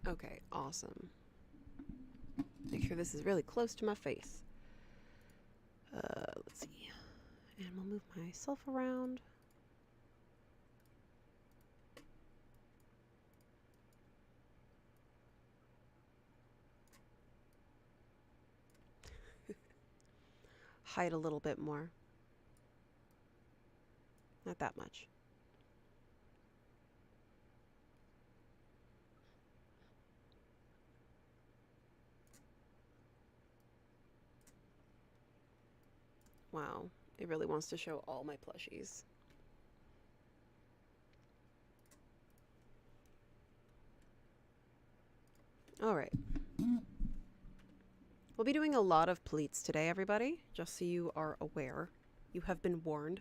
Okay, awesome. Make sure this is really close to my face. Let's see. And we'll move myself around. Hide a little bit more. Not that much. Wow, it really wants to show all my plushies. All right. We'll be doing a lot of pleats today, everybody, just so you are aware. You have been warned.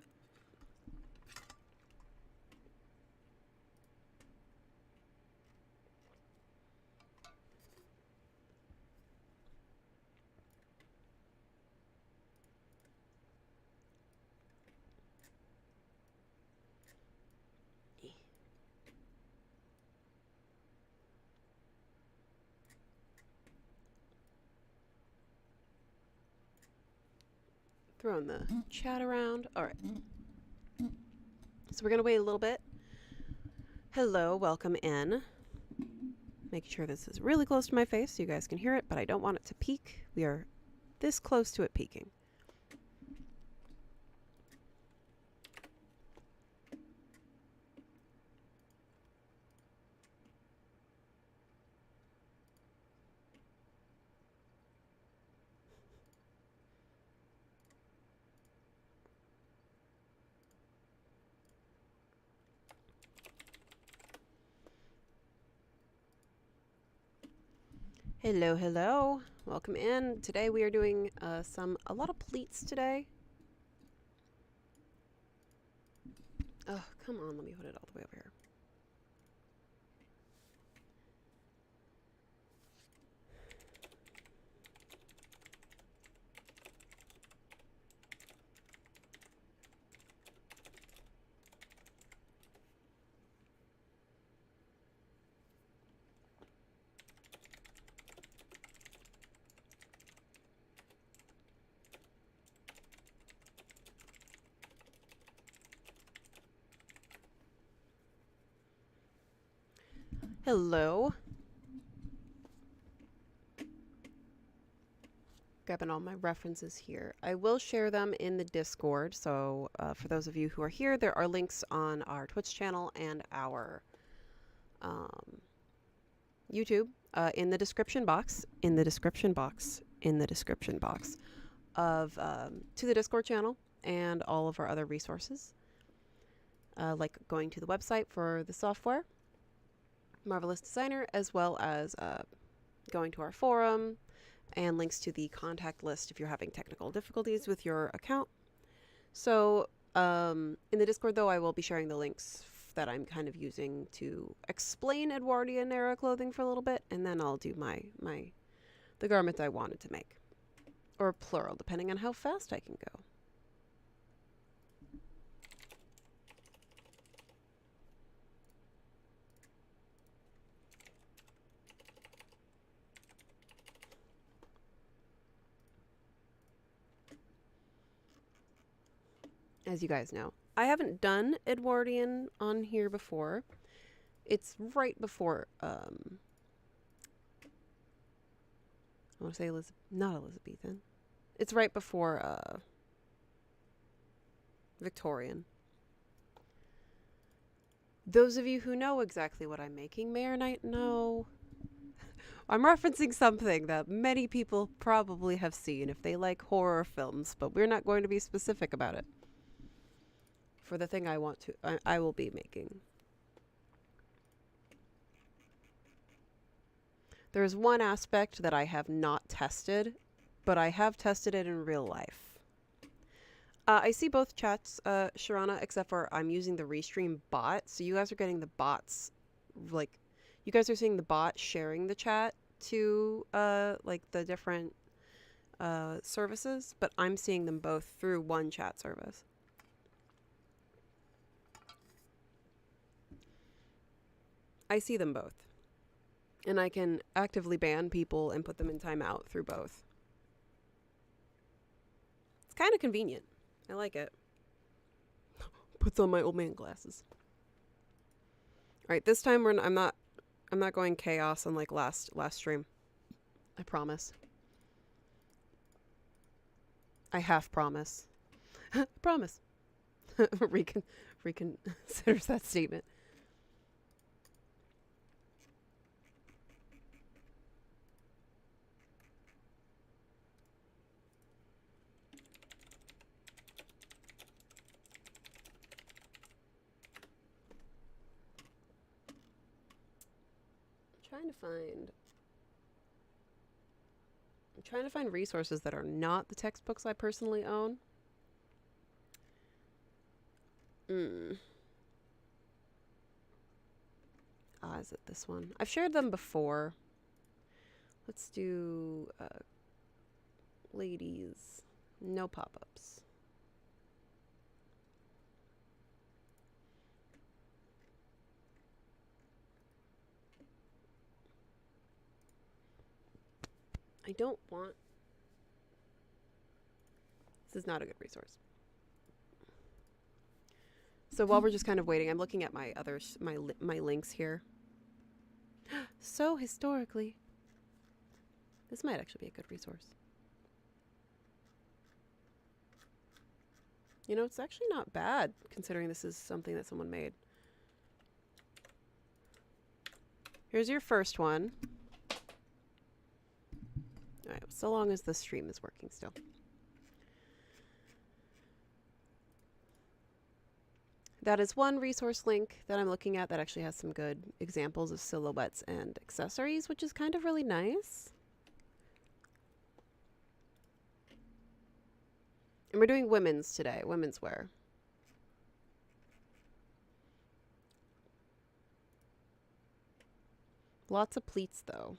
Throwing the chat around. All right. So we're going to wait a little bit. Hello, welcome in. Making sure this is really close to my face so you guys can hear it, but I don't want it to peak. We are this close to it peaking. Hello, hello. Welcome in. Today we are doing a lot of pleats today. Oh, come on. Let me put it all the way over here. Hello. Grabbing all my references here. I will share them in the Discord, so for those of you who are here, there are links on our Twitch channel and our YouTube in the description box, of to the Discord channel and all of our other resources, like going to the website for the software, Marvelous Designer, as well as going to our forum, and links to the contact list if you're having technical difficulties with your account. So in the Discord, though, I will be sharing the links that I'm kind of using to explain Edwardian era clothing for a little bit, and then I'll do the garment I wanted to make, or plural, depending on how fast I can go. As you guys know, I haven't done Edwardian on here before. It's right before, I want to say not Elizabethan. It's right before Victorian. Those of you who know exactly what I'm making may or not know. I'm referencing something that many people probably have seen if they like horror films, but we're not going to be specific about it. For the thing I will be making. There's one aspect that I have not tested, but I have tested it in real life. I see both chats, Sharana, except for I'm using the Restream bot, so you guys are getting the bots, like, you guys are seeing the bot sharing the chat to, like, the different services, but I'm seeing them both through one chat service. I see them both. And I can actively ban people and put them in timeout through both. It's kind of convenient. I like it. Puts on my old man glasses. All right, this time I'm not going chaos on like last stream. I promise. I half promise. Promise. Reconsiders that statement. I'm trying to find resources that are not the textbooks I personally own. Is it this one? I've shared them before. Let's do ladies. No pop-ups. I don't want... This is not a good resource. So while we're just kind of waiting, I'm looking at my others, my links here. So historically, this might actually be a good resource. You know, it's actually not bad considering this is something that someone made. Here's your first one. All right, so long as the stream is working still. That is one resource link that I'm looking at that actually has some good examples of silhouettes and accessories, which is kind of really nice. And we're doing women's today, women's wear. Lots of pleats though.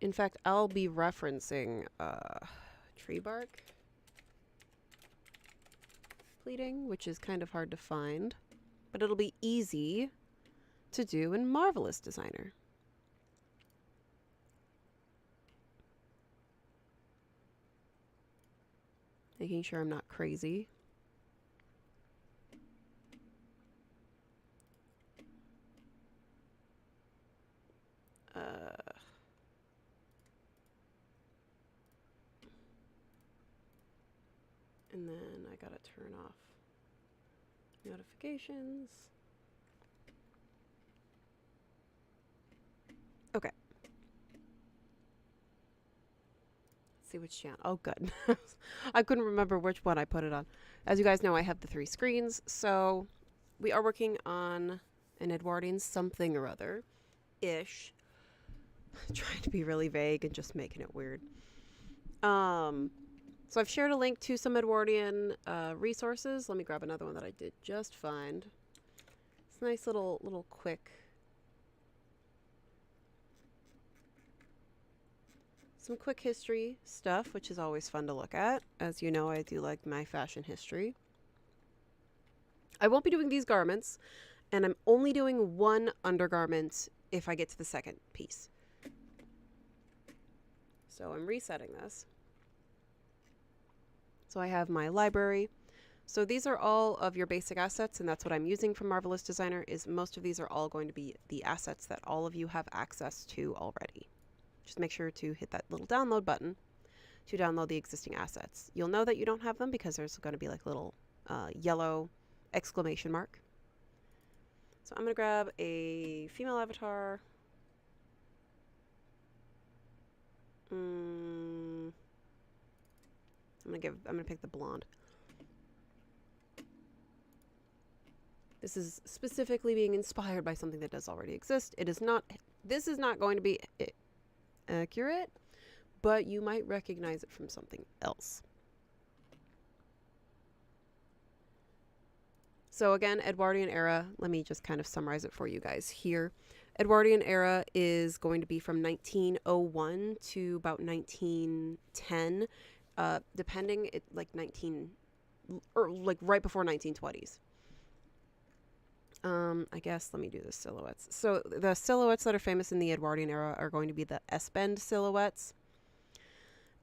In fact, I'll be referencing tree bark pleating, which is kind of hard to find, but it'll be easy to do in Marvelous Designer. Making sure I'm not crazy. And then I gotta turn off notifications. Okay. Let's see which channel. Oh, good. I couldn't remember which one I put it on. As you guys know, I have the 3 screens, so we are working on an Edwardian something or other-ish. Trying to be really vague and just making it weird. So I've shared a link to some Edwardian resources. Let me grab another one that I did just find. It's a nice little quick. Some quick history stuff, which is always fun to look at. As you know, I do like my fashion history. I won't be doing these garments, and I'm only doing one undergarment if I get to the second piece. So I'm resetting this. So I have my library. So these are all of your basic assets, and that's what I'm using from Marvelous Designer. Is most of these are all going to be the assets that all of you have access to already. Just make sure to hit that little download button to download the existing assets. You'll know that you don't have them because there's going to be like a little yellow exclamation mark. So I'm going to grab a female avatar. I'm gonna pick the blonde. This is specifically being inspired by something that does already exist. This is not going to be accurate, but you might recognize it from something else. So again, Edwardian era, let me just kind of summarize it for you guys here. Edwardian era is going to be from 1901 to about 1910. Depending, like 19 or like right before 1920s. I guess let me do the silhouettes. So the silhouettes that are famous in the Edwardian era are going to be the S-bend silhouettes.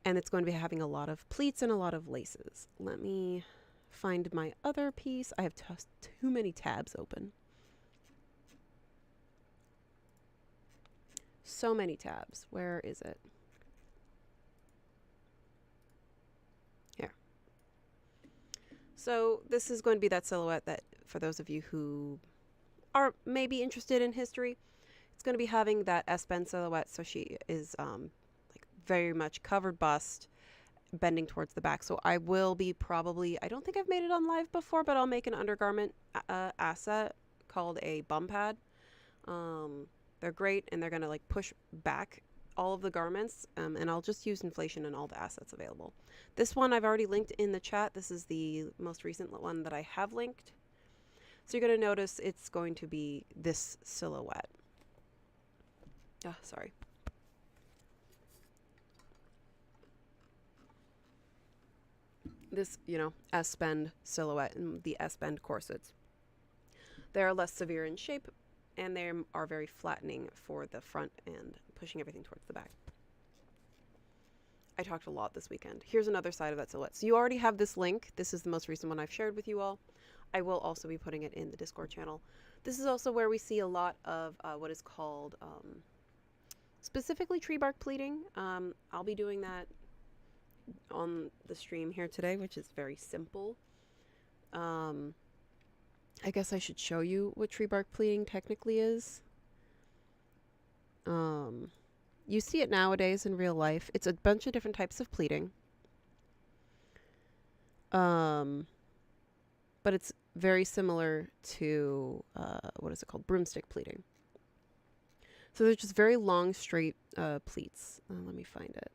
And it's going to be having a lot of pleats and a lot of laces. Let me find my other piece. I have too many tabs open. So many tabs. Where is it? Here. So this is going to be that silhouette that, for those of you who are maybe interested in history, it's going to be having that S-bend silhouette. So she is like very much covered bust, bending towards the back. So I will be probably, I don't think I've made it on live before, but I'll make an undergarment asset called a bum pad. They're great, and they're going to like push back all of the garments, and I'll just use inflation and all the assets available. This one I've already linked in the chat. This is the most recent one that I have linked. So you're going to notice it's going to be this silhouette. Ah, sorry. This, you know, S-bend silhouette and the S-bend corsets. They're less severe in shape, and they are very flattening for the front and pushing everything towards the back. I talked a lot this weekend. Here's another side of that silhouette. So you already have this link. This is the most recent one I've shared with you all. I will also be putting it in the Discord channel. This is also where we see a lot of what is called specifically tree bark pleating. I'll be doing that on the stream here today, which is very simple. I guess I should show you what tree bark pleating technically is. You see it nowadays in real life. It's a bunch of different types of pleating. But it's very similar to, what is it called? Broomstick pleating. So they're just very long, straight pleats. Let me find it.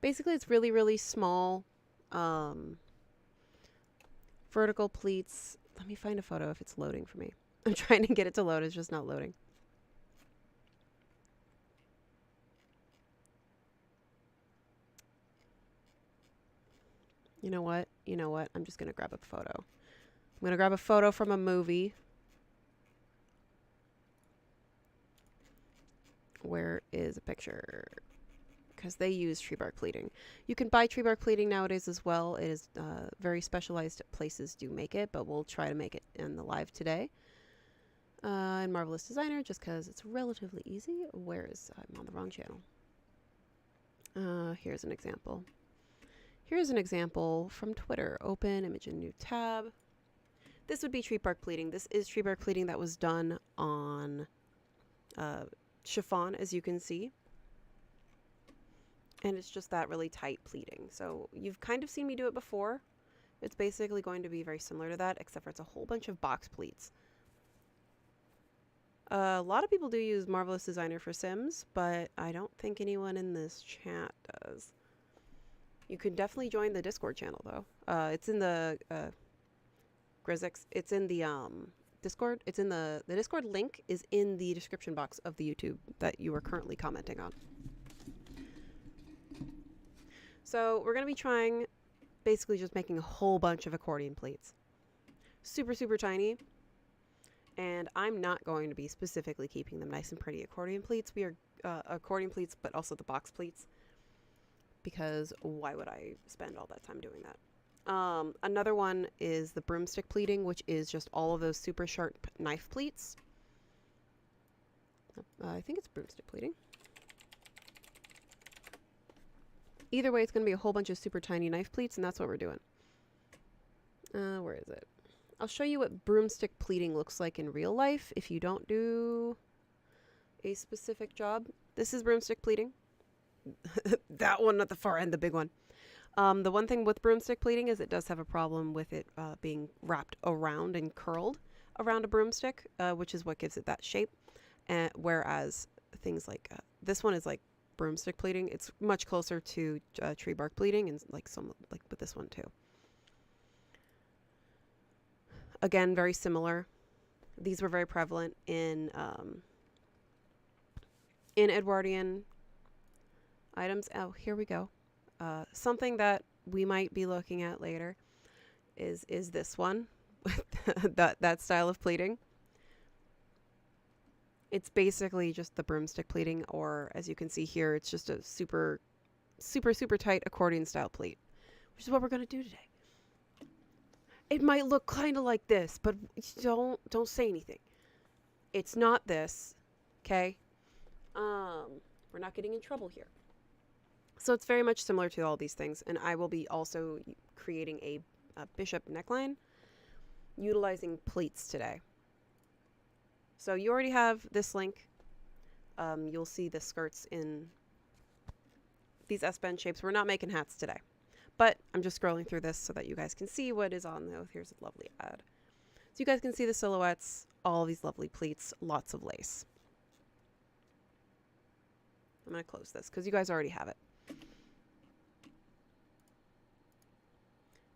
Basically, it's really, really small vertical pleats. Let me find a photo if it's loading for me. I'm trying to get it to load. It's just not loading. You know what? You know what? I'm just going to grab a photo. I'm going to grab a photo from a movie. Where is a picture? Because they use tree bark pleating. You can buy tree bark pleating nowadays as well. It is very specialized places do make it, but we'll try to make it in the live today. In Marvelous Designer, just because it's relatively easy. Where is I'm on the wrong channel. Here's an example. Here's an example from Twitter. Open image in new tab. This would be tree bark pleating. This is tree bark pleating that was done on chiffon, as you can see. And it's just that really tight pleating. So you've kind of seen me do it before. It's basically going to be very similar to that, except for it's a whole bunch of box pleats. A lot of people do use Marvelous Designer for Sims, but I don't think anyone in this chat does. You can definitely join the Discord channel, though. It's in the Grizzix. It's in the Discord. It's in the Discord link is in the description box of the YouTube that you are currently commenting on. So we're going to be trying basically just making a whole bunch of accordion pleats. Super, super tiny. And I'm not going to be specifically keeping them nice and pretty accordion pleats. We are accordion pleats, but also the box pleats. Because why would I spend all that time doing that? Another one is the broomstick pleating, which is just all of those super sharp knife pleats. I think it's broomstick pleating. Either way, it's going to be a whole bunch of super tiny knife pleats, and that's what we're doing. Where is it? I'll show you what broomstick pleating looks like in real life if you don't do a specific job. This is broomstick pleating. That one at the far end, the big one. The one thing with broomstick pleating is it does have a problem with it being wrapped around and curled around a broomstick, which is what gives it that shape. Whereas things like this one is like broomstick pleating. It's much closer to tree bark pleating, and like with this one too. Again, very similar. These were very prevalent in Edwardian items. Oh, here we go. Something that we might be looking at later is this one, that style of pleating. It's basically just the broomstick pleating, or as you can see here, it's just a super tight accordion style pleat, which is what we're going to do today. It might look kind of like this, but don't say anything. It's not this, okay? We're not getting in trouble here. So it's very much similar to all these things, and I will be also creating a bishop neckline utilizing pleats today. So you already have this link. You'll see the skirts in these S-bend shapes. We're not making hats today, but I'm just scrolling through this so that you guys can see what is on there. Here's a lovely ad. So you guys can see the silhouettes, all these lovely pleats, lots of lace. I'm going to close this because you guys already have it.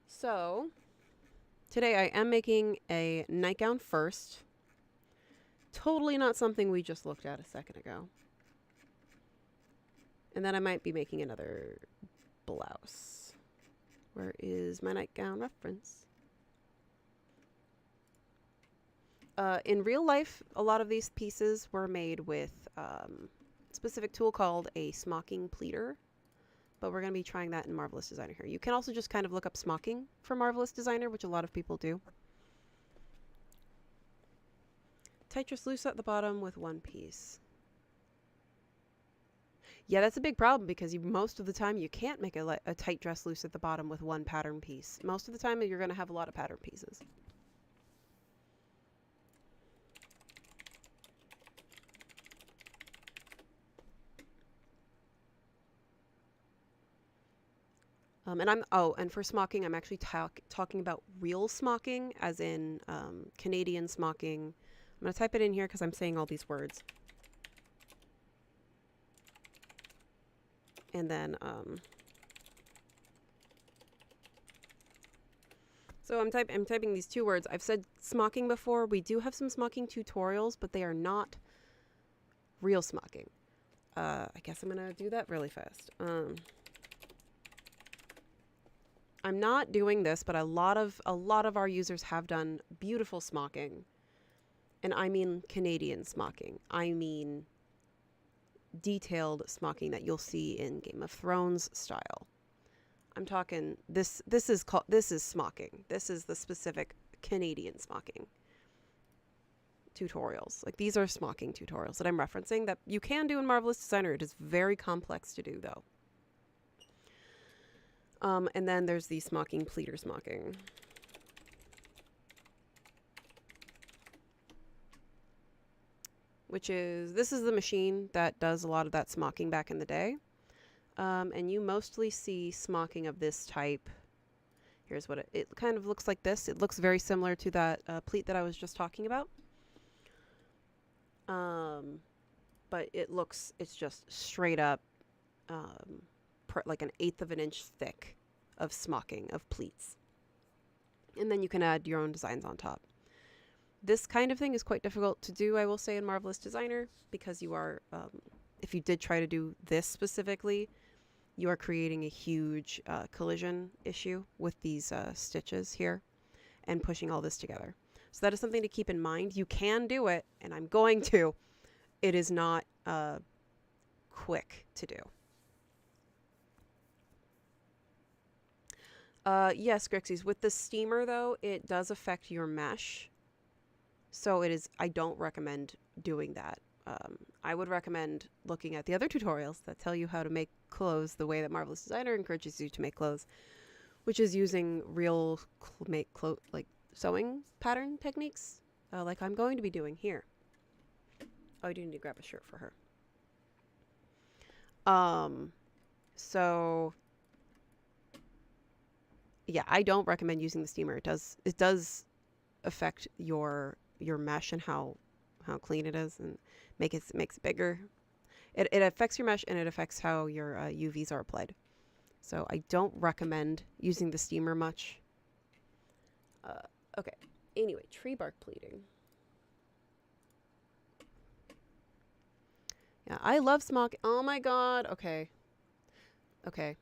So today I am making a nightgown first. Totally not something we just looked at a second ago. And then I might be making another blouse. Where is my nightgown reference? In real life, a lot of these pieces were made with a specific tool called a smocking pleater. But we're going to be trying that in Marvelous Designer here. You can also just kind of look up smocking for Marvelous Designer, which a lot of people do. Tight dress loose at the bottom with one piece. Yeah, that's a big problem because most of the time you can't make a tight dress loose at the bottom with one pattern piece. Most of the time you're going to have a lot of pattern pieces. And for smocking, I'm actually talking about real smocking, as in Canadian smocking. I'm going to type it in here because I'm saying all these words. And then, so I'm typing these two words. I've said smocking before. We do have some smocking tutorials, but they are not real smocking. I guess I'm going to do that really fast. I'm not doing this, but a lot of our users have done beautiful smocking. And I mean Canadian smocking. I mean detailed smocking that you'll see in Game of Thrones style. I'm talking this is smocking. This is the specific Canadian smocking tutorials. Like, these are smocking tutorials that I'm referencing that you can do in Marvelous Designer. It is very complex to do though. And then there's the smocking pleater smocking. This is the machine that does a lot of that smocking back in the day. And you mostly see smocking of this type. Here's what it kind of looks like this. It looks very similar to that pleat that I was just talking about. But it's just straight up like 1/8 of an inch thick of smocking of pleats. And then you can add your own designs on top. This kind of thing is quite difficult to do, I will say, in Marvelous Designer, because you are, if you did try to do this specifically, you are creating a huge collision issue with these stitches here and pushing all this together. So that is something to keep in mind. You can do it, and I'm going to. It is not quick to do. Yes, Grixis, with the steamer though, it does affect your mesh. So I don't recommend doing that. I would recommend looking at the other tutorials that tell you how to make clothes the way that Marvelous Designer encourages you to make clothes, which is using real like sewing pattern techniques, like I'm going to be doing here. Oh, I do need to grab a shirt for her. So yeah, I don't recommend using the steamer. It does affect your mesh and how clean it is, and makes it bigger. It affects your mesh, and it affects how your UVs are applied. So I don't recommend using the steamer much. Okay. Anyway, tree bark pleating. Yeah, I love smock. Oh my god. Okay. Okay.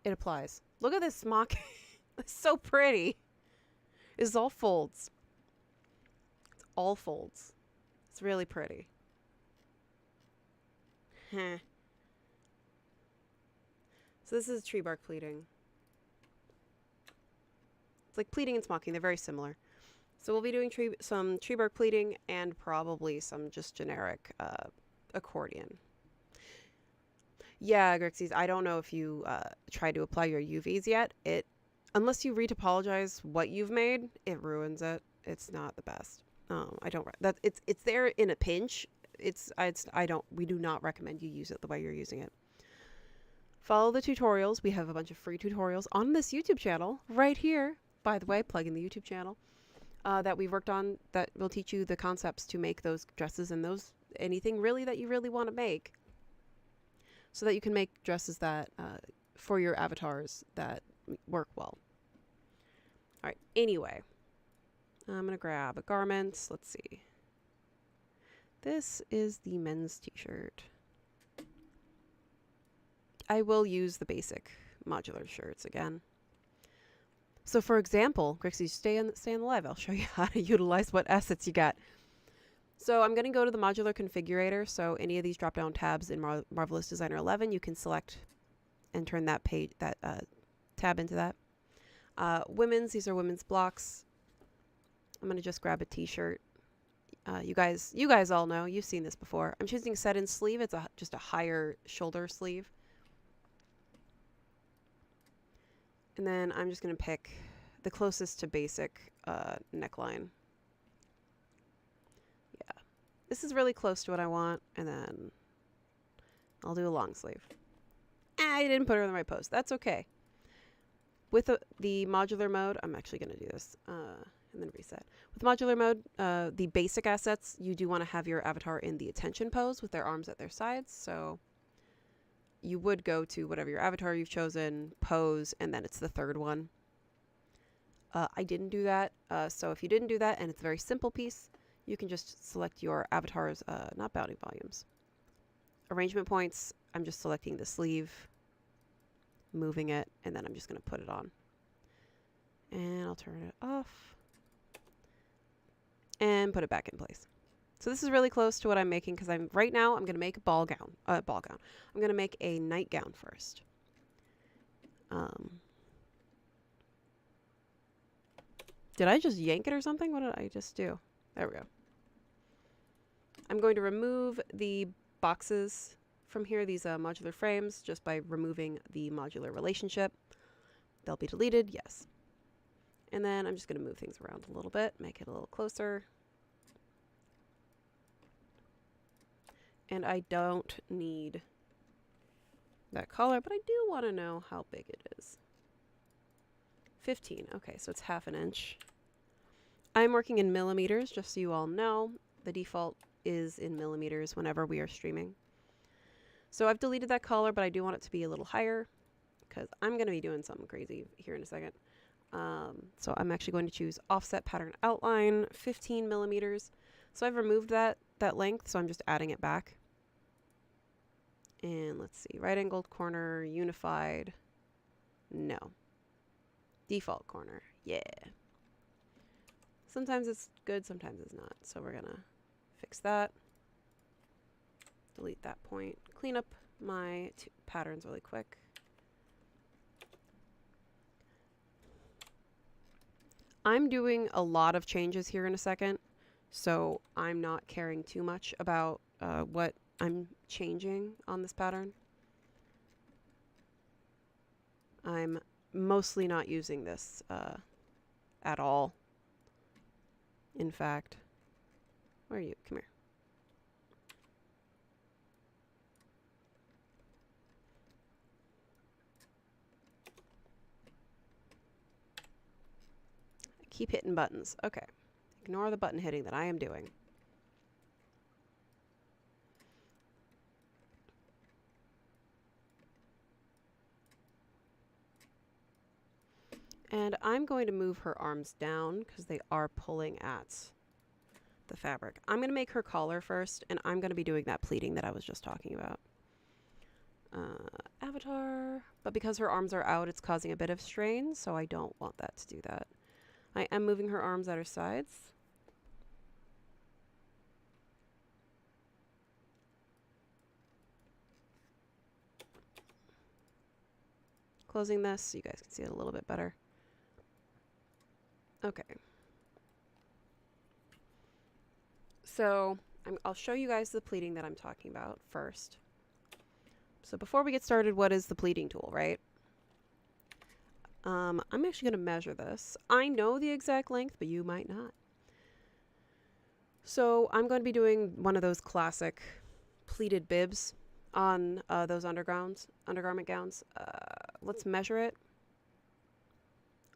It applies. Look at this smock. It's so pretty. It's all folds. It's all folds. It's really pretty. Heh. So this is tree bark pleating. It's like pleating and smocking. They're very similar. So we'll be doing some tree bark pleating and probably some just generic accordion. Yeah, Grixis, I don't know if you tried to apply your UVs yet. Unless you retopologize what you've made, it ruins it. It's not the best. I don't. It's there in a pinch. We do not recommend you use it the way you're using it. Follow the tutorials. We have a bunch of free tutorials on this YouTube channel right here. By the way, plug in the YouTube channel that we've worked on that will teach you the concepts to make those dresses and anything really that you really want to make, so that you can make dresses that for your avatars that work well. All right. Anyway, I'm gonna grab a garment. Let's see. This is the men's t-shirt. I will use the basic modular shirts again. So for example, Grixie, stay in the live. I'll show you how to utilize what assets you got. So I'm going to go to the Modular Configurator. So any of these drop-down tabs in Marvelous Designer 11, you can select and turn that tab into that. These are women's blocks. I'm going to just grab a t-shirt. You guys all know. You've seen this before. I'm choosing set-in sleeve. It's just a higher shoulder sleeve. And then I'm just going to pick the closest to basic neckline. Yeah. This is really close to what I want. And then I'll do a long sleeve. I didn't put her in the right pose. That's okay. With the modular mode, I'm actually going to do this and then reset. With modular mode, the basic assets, you do want to have your avatar in the attention pose with their arms at their sides. So you would go to whatever your avatar you've chosen, pose, and then it's the third one. I didn't do that. So if you didn't do that and it's a very simple piece, you can just select your avatar's, not bounding volumes. Arrangement points, I'm just selecting the sleeve, moving it, and then I'm just going to put it on. And I'll turn it off and put it back in place. So this is really close to what I'm making because right now I'm going to make a ball gown. I'm going to make a nightgown first. Did I just yank it or something? What did I just do? There we go. I'm going to remove the boxes from here, these modular frames, just by removing the modular relationship. They'll be deleted, yes. And then I'm just going to move things around a little bit, make it a little closer. And I don't need that collar, but I do want to know how big it is. 15. Okay, so it's ½ an inch. I'm working in millimeters, just so you all know. The default is in millimeters whenever we are streaming. So I've deleted that collar, but I do want it to be a little higher because I'm going to be doing something crazy here in a second. So I'm actually going to choose offset pattern outline, 15 millimeters. So I've removed that length, so I'm just adding it back. And let's see, right angled corner, unified, no. Default corner, yeah. Sometimes it's good, sometimes it's not. So we're gonna fix that. Delete that point. Clean up my patterns really quick. I'm doing a lot of changes here in a second, so I'm not caring too much about what I'm changing on this pattern. I'm mostly not using this at all. In fact, where are you? Come here. I keep hitting buttons. Okay. Ignore the button hitting that I am doing. And I'm going to move her arms down because they are pulling at the fabric. I'm going to make her collar first, and I'm going to be doing that pleating that I was just talking about. Avatar, but because her arms are out, it's causing a bit of strain, so I don't want that to do that. I am moving her arms at her sides. Closing this so you guys can see it a little bit better. Okay. So I'll show you guys the pleating that I'm talking about first. So before we get started, what is the pleating tool, right? I'm actually going to measure this. I know the exact length, but you might not. So I'm going to be doing one of those classic pleated bibs on those undergarment gowns. Let's measure it.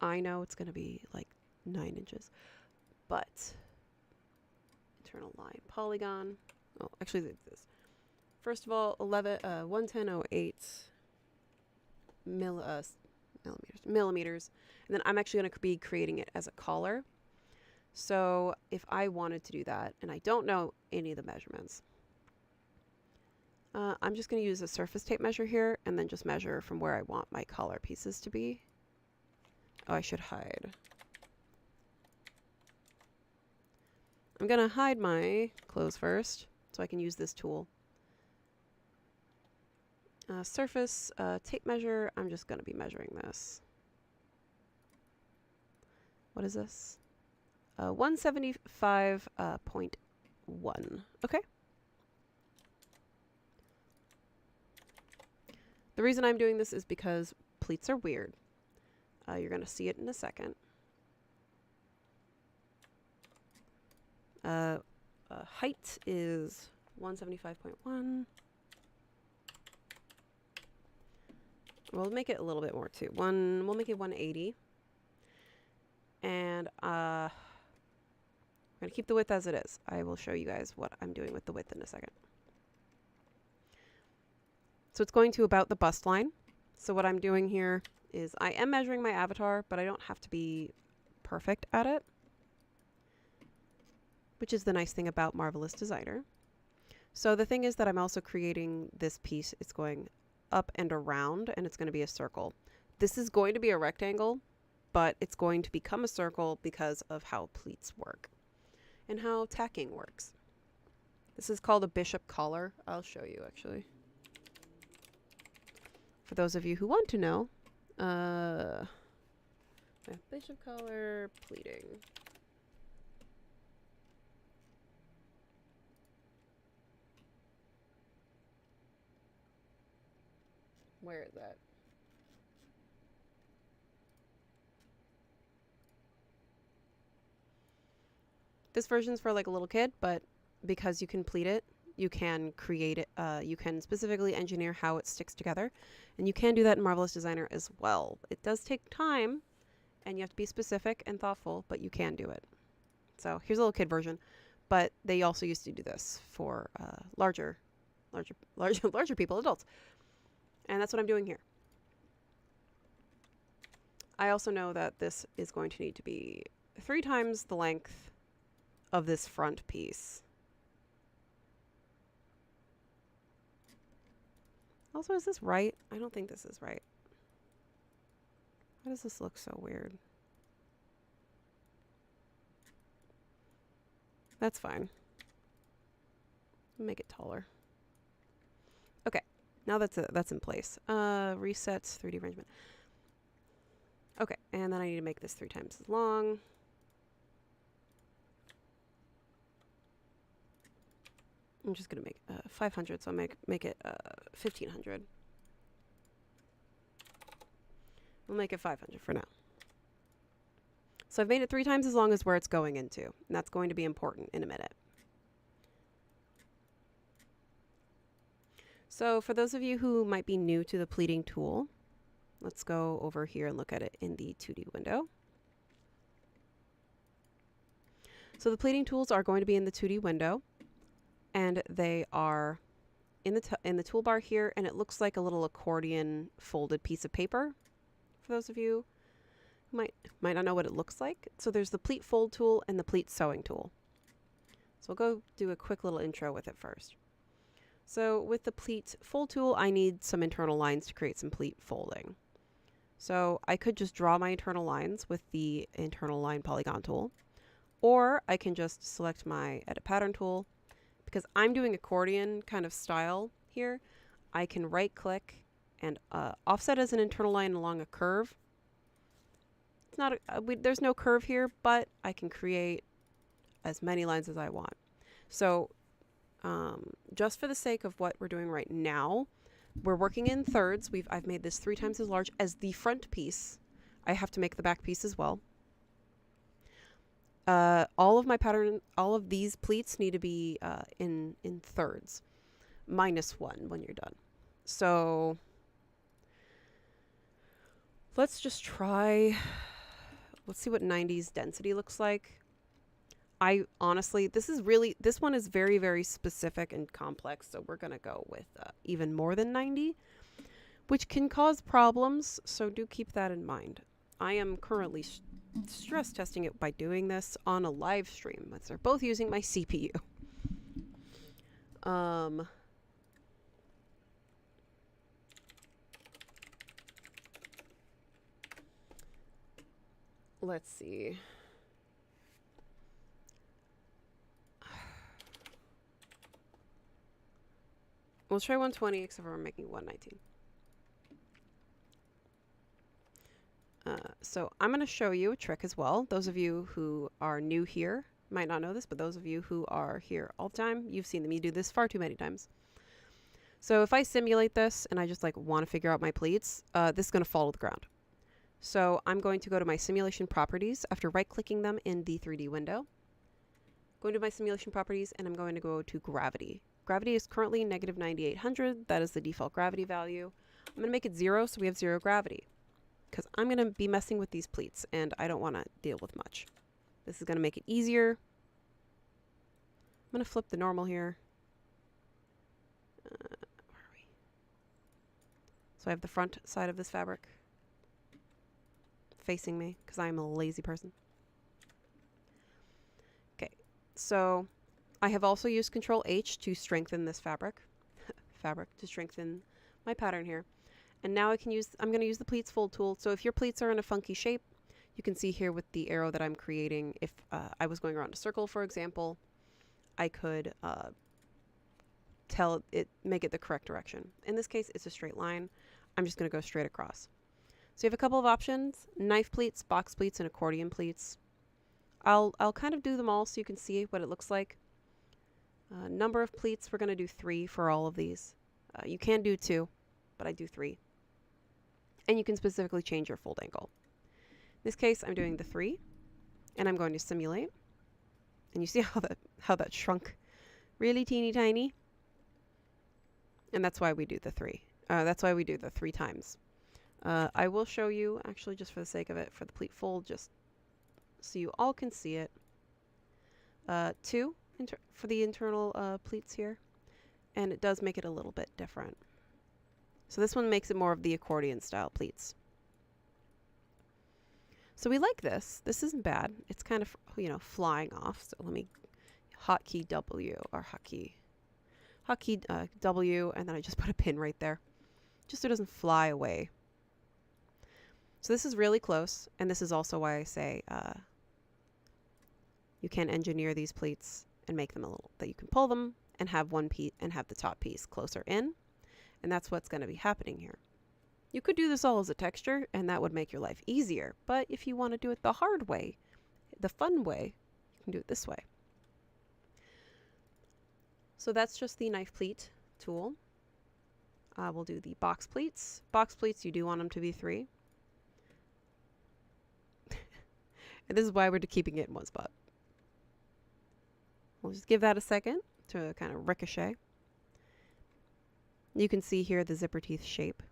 I know it's going to be like 9 inches, but internal line polygon. Oh, actually, this. First of all, 110.08 millimeters, and then I'm actually going to be creating it as a collar. So if I wanted to do that, and I don't know any of the measurements, I'm just going to use a surface tape measure here, and then just measure from where I want my collar pieces to be. Oh, I should hide. I'm going to hide my clothes first, so I can use this tool. Surface tape measure, I'm just going to be measuring this. What is this? 175.1. Okay. The reason I'm doing this is because pleats are weird. You're going to see it in a second. Height is 175.1. We'll make it a little bit more too. We'll make it 180. And I'm going to keep the width as it is. I will show you guys what I'm doing with the width in a second. So it's going to about the bust line. So what I'm doing here is I am measuring my avatar, but I don't have to be perfect at it, which is the nice thing about Marvelous Designer. So the thing is that I'm also creating this piece. It's going up and around, and it's going to be a circle. This is going to be a rectangle, but it's going to become a circle because of how pleats work and how tacking works. This is called a bishop collar. I'll show you actually. For those of you who want to know, bishop collar pleating. Where is that? This version's for like a little kid, but because you can pleat it, you can create it, you can specifically engineer how it sticks together, and you can do that in Marvelous Designer as well. It does take time, and you have to be specific and thoughtful, but you can do it. So here's a little kid version, but they also used to do this for larger people, adults, and that's what I'm doing here. I also know that this is going to need to be 3 times the length of this front piece. Also, is this right? I don't think this is right. Why does this look so weird? That's fine. Make it taller. Okay, now that's in place. Resets 3D arrangement. Okay, and then I need to make this 3 times as long. I'm just gonna make 500, so I'll make it 1500. We'll make it 500 for now. So I've made it 3 times as long as where it's going into, and that's going to be important in a minute. So for those of you who might be new to the pleating tool, let's go over here and look at it in the 2D window. So the pleating tools are going to be in the 2D window, and they are in the toolbar here, and it looks like a little accordion folded piece of paper. For those of you who might not know what it looks like, so there's the pleat fold tool and the pleat sewing tool. So I'll go do a quick little intro with it first. So with the Pleat Fold tool, I need some internal lines to create some pleat folding. So I could just draw my internal lines with the internal line polygon tool, or I can just select my edit pattern tool. Because I'm doing accordion kind of style here, I can right click and offset as an internal line along a curve. It's not there's no curve here, but I can create as many lines as I want. So just for the sake of what we're doing right now, we're working in thirds. I've made this 3 times as large as the front piece. I have to make the back piece as well. All of these pleats need to be in thirds, -1 when you're done. So let's just try, let's see what 90's density looks like. I honestly, this one is very, very specific and complex, so we're gonna go with even more than 90, which can cause problems, so do keep that in mind. I am currently stress testing it by doing this on a live stream, as they're both using my CPU. Let's see. We'll try 120, except for we're making 119. So I'm going to show you a trick as well. Those of you who are new here might not know this, but those of you who are here all the time, you've seen me do this far too many times. So if I simulate this and I just like want to figure out my pleats, this is going to fall to the ground. So I'm going to go to my simulation properties after right-clicking them in the 3D window. Go to my simulation properties and I'm going to go to gravity. Gravity is currently -9800. That is the default gravity value. I'm going to make it 0 so we have 0 gravity, because I'm going to be messing with these pleats and I don't want to deal with much. This is going to make it easier. I'm going to flip the normal here. Where are we? So I have the front side of this fabric facing me because I'm a lazy person. Okay, so I have also used Control H to strengthen this fabric, to strengthen my pattern here. And now I'm going to use the Pleats Fold tool. So if your pleats are in a funky shape, you can see here with the arrow that I'm creating, if I was going around a circle, for example, I could make it the correct direction. In this case, it's a straight line. I'm just going to go straight across. So you have a couple of options: knife pleats, box pleats, and accordion pleats. I'll kind of do them all so you can see what it looks like. Number of pleats, we're going to do 3 for all of these. You can do 2, but I do 3. And you can specifically change your fold angle. In this case, I'm doing the 3, and I'm going to simulate. And you see how that shrunk really teeny tiny? And that's why we do the 3. That's why we do the 3 times. I will show you, actually, just for the sake of it, for the pleat fold, just so you all can see it. 2 for the internal pleats here, and it does make it a little bit different. So this one makes it more of the accordion style pleats. So we like this. This isn't bad. It's kind of, flying off. So let me hotkey W, or hotkey W, and then I just put a pin right there, just so it doesn't fly away. So this is really close, and this is also why I say you can engineer these pleats and make them a little, that you can pull them and have one piece and have the top piece closer in. And that's what's going to be happening here. You could do this all as a texture, and that would make your life easier. But if you want to do it the hard way, the fun way, you can do it this way. So that's just the knife pleat tool. We'll do the box pleats. Box pleats, you do want them to be 3. And this is why we're keeping it in one spot. We'll just give that a second to kind of ricochet. You can see here the zipper teeth shape.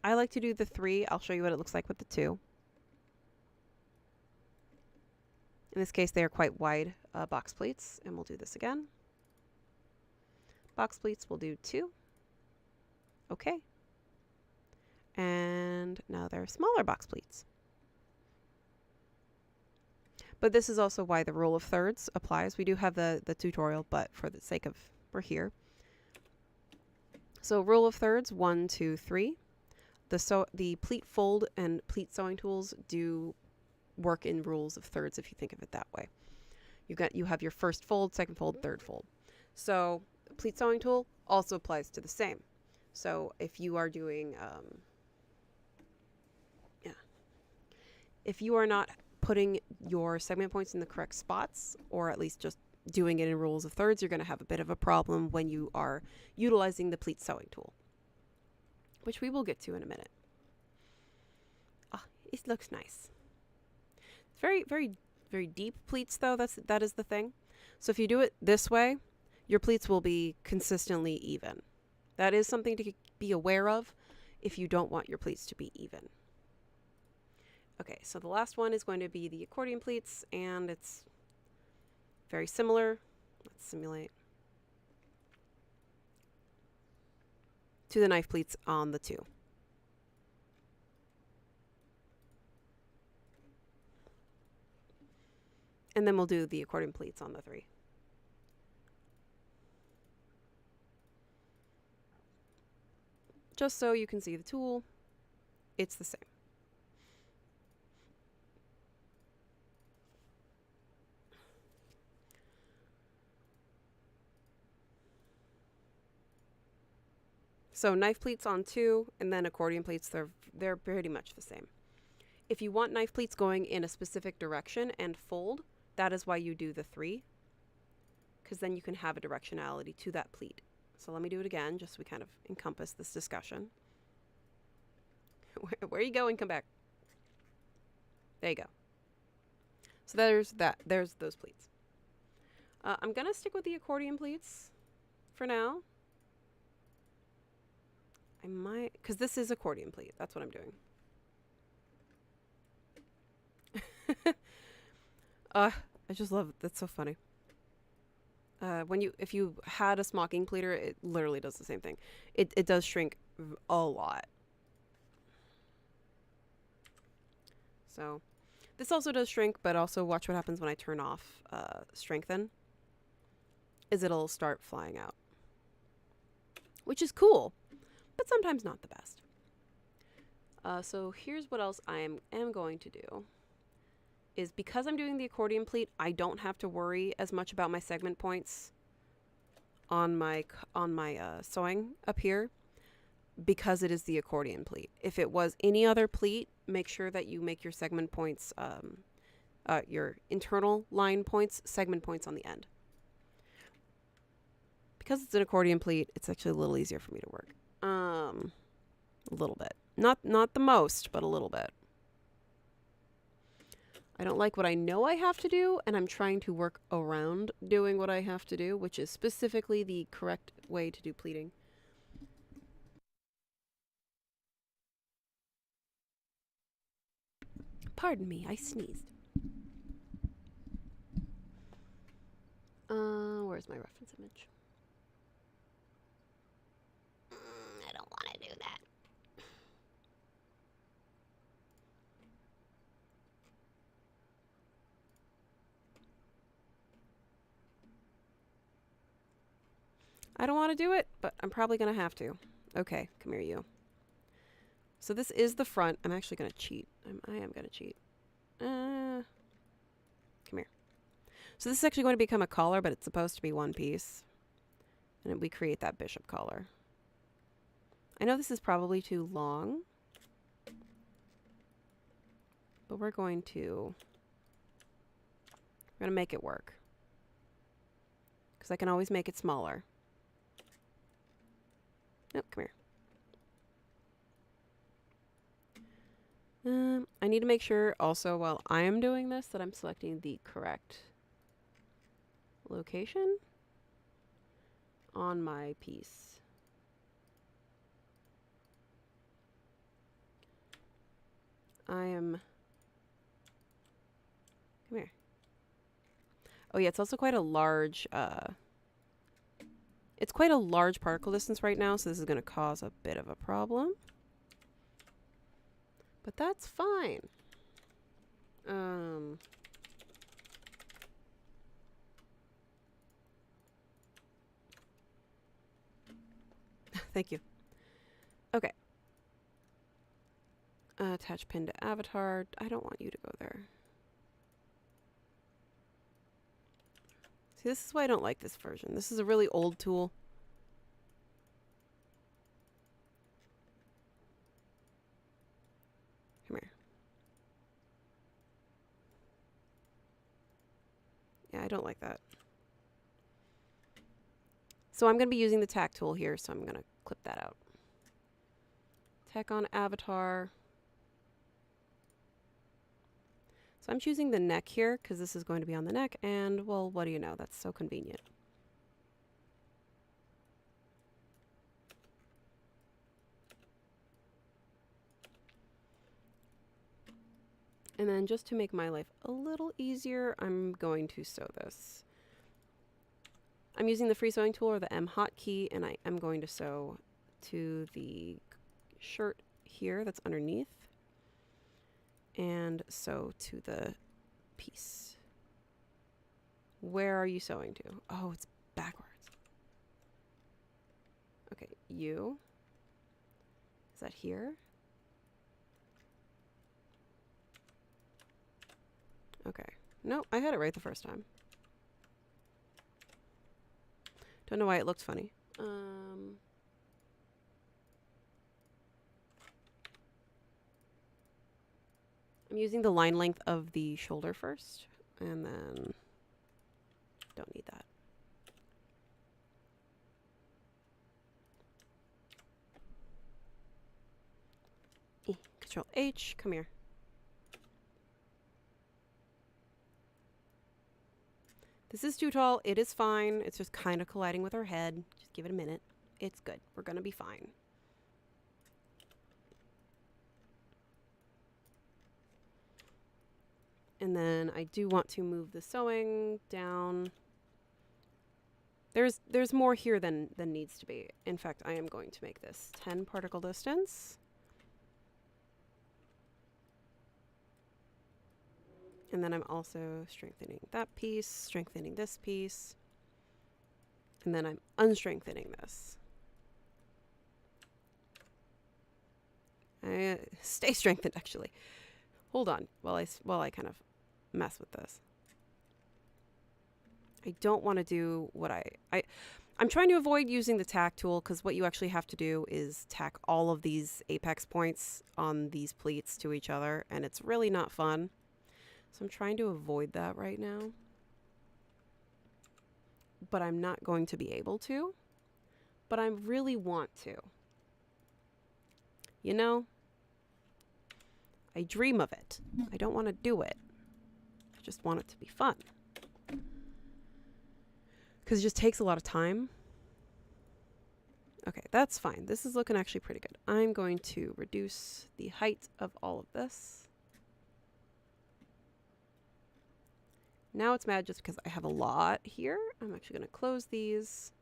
I like to do the 3. I'll show you what it looks like with the 2. In this case, they are quite wide box pleats, and we'll do this again. Box pleats, we'll do 2. Okay. And now they're smaller box pleats. But this is also why the rule of thirds applies. We do have the tutorial, but for the sake of, we're here. So rule of thirds, 1, 2, 3. The pleat fold and pleat sewing tools do work in rules of thirds if you think of it that way. You have your first fold, second fold, third fold. So pleat sewing tool also applies to the same. So if you are doing, if you are not putting your segment points in the correct spots, or at least just doing it in rules of thirds, you're going to have a bit of a problem when you are utilizing the pleat sewing tool, which we will get to in a minute. Ah, it looks nice. It's very, very, very deep pleats though. That is the thing. So if you do it this way, your pleats will be consistently even. That is something to be aware of if you don't want your pleats to be even. Okay, so the last one is going to be the accordion pleats, and it's very similar. Let's simulate. To the knife pleats on the 2. And then we'll do the accordion pleats on the 3. Just so you can see the tool, it's the same. So knife pleats on 2, and then accordion pleats, they're pretty much the same. If you want knife pleats going in a specific direction and fold, that is why you do the 3, because then you can have a directionality to that pleat. So let me do it again, just so we kind of encompass this discussion. Where you go and come back. There you go. So there's those pleats. I'm gonna stick with the accordion pleats for now. I might, because this is accordion pleat. That's what I'm doing. I just love it. That's so funny. If you had a smocking pleater, it literally does the same thing. It does shrink a lot. So this also does shrink, but also watch what happens when I turn off strengthen. It'll start flying out, which is cool, but sometimes not the best. So here's what else I am going to do. Is because I'm doing the accordion pleat, I don't have to worry as much about my segment points on my sewing up here, because it is the accordion pleat. If it was any other pleat, make sure that you make your segment points, your internal line points, segment points on the end. Because it's an accordion pleat, it's actually a little easier for me to work. A little bit. Not the most, but a little bit. I don't like what I know I have to do, and I'm trying to work around doing what I have to do, which is specifically the correct way to do pleating. Pardon me, I sneezed. Where's my reference image? I don't want to do that. I don't want to do it, but I'm probably going to have to. Okay, come here, you. So this is the front. I'm actually going to cheat. I am going to cheat. Come here. So this is actually going to become a collar, but it's supposed to be one piece. And we create that bishop collar. I know this is probably too long, but we're going to make it work. Because I can always make it smaller. Oh, come here. I need to make sure also while I am doing this that I'm selecting the correct location on my piece. Come here. Oh yeah, it's also quite a large, it's quite a large particle distance right now, so this is going to cause a bit of a problem. But that's fine. Thank you. Okay. Attach pin to avatar. I don't want you to go there. See, this is why I don't like this version. This is a really old tool. Come here. Yeah, I don't like that. So I'm going to be using the tack tool here, so I'm going to clip that out. Tack on avatar. So I'm choosing the neck here because this is going to be on the neck, and well, what do you know? That's so convenient. And then just to make my life a little easier, I'm going to sew this. I'm using the free sewing tool or the M hotkey, and I am going to sew to the shirt here that's underneath, and sew to the piece. Where are you sewing to? Oh, it's backwards. Okay, you. Is that here? Okay. Nope, I had it right the first time. Don't know why it looked funny. I'm using the line length of the shoulder first, and then don't need that. Control H, come here. This is too tall. It is fine. It's just kind of colliding with her head. Just give it a minute. It's good. We're going to be fine. And then I do want to move the sewing down. There's more here than needs to be. In fact, I am going to make this 10 particle distance. And then I'm also strengthening that piece, strengthening this piece, and then I'm unstrengthening this. Stay strengthened, actually. Hold on while I kind of mess with this. I don't want to do what I'm trying to avoid using the tack tool, because what you actually have to do is tack all of these apex points on these pleats to each other, and it's really not fun. So I'm trying to avoid that right now. But I'm not going to be able to. But I really want to. You know? I dream of it. I don't want to do it. I just want it to be fun. Because it just takes a lot of time. Okay, that's fine. This is looking actually pretty good. I'm going to reduce the height of all of this. Now it's mad just because I have a lot here. I'm actually going to close these.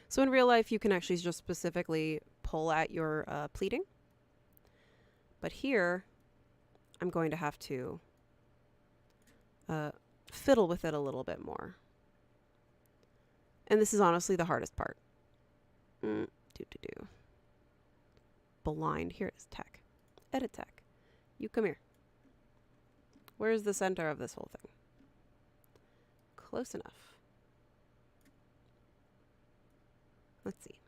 So in real life, you can actually just specifically pull at your pleating. But here, I'm going to have to fiddle with it a little bit more. And this is honestly the hardest part. Blind. Here it is. Tech. Edit tech. You come here. Where's the center of this whole thing? Close enough. Let's see.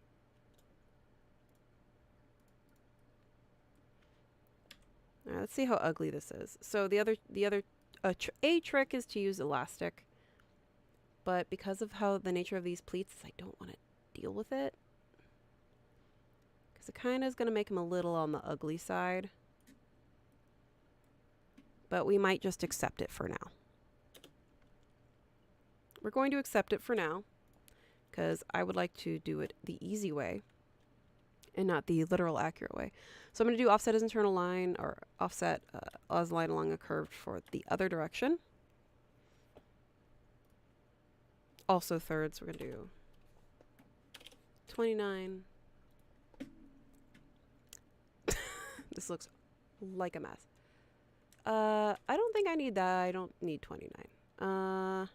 All right, let's see how ugly this is. So the other trick is to use elastic, but because of how the nature of these pleats, I don't want to deal with it, because it kind of is going to make them a little on the ugly side. But we might just accept it for now. We're going to accept it for now, because I would like to do it the easy way and not the literal accurate way. So I'm going to do offset as internal line, or offset as line along a curve for the other direction. also thirds. We're going to do 29. This looks like a mess. I don't think I need that. I don't need 29. I'm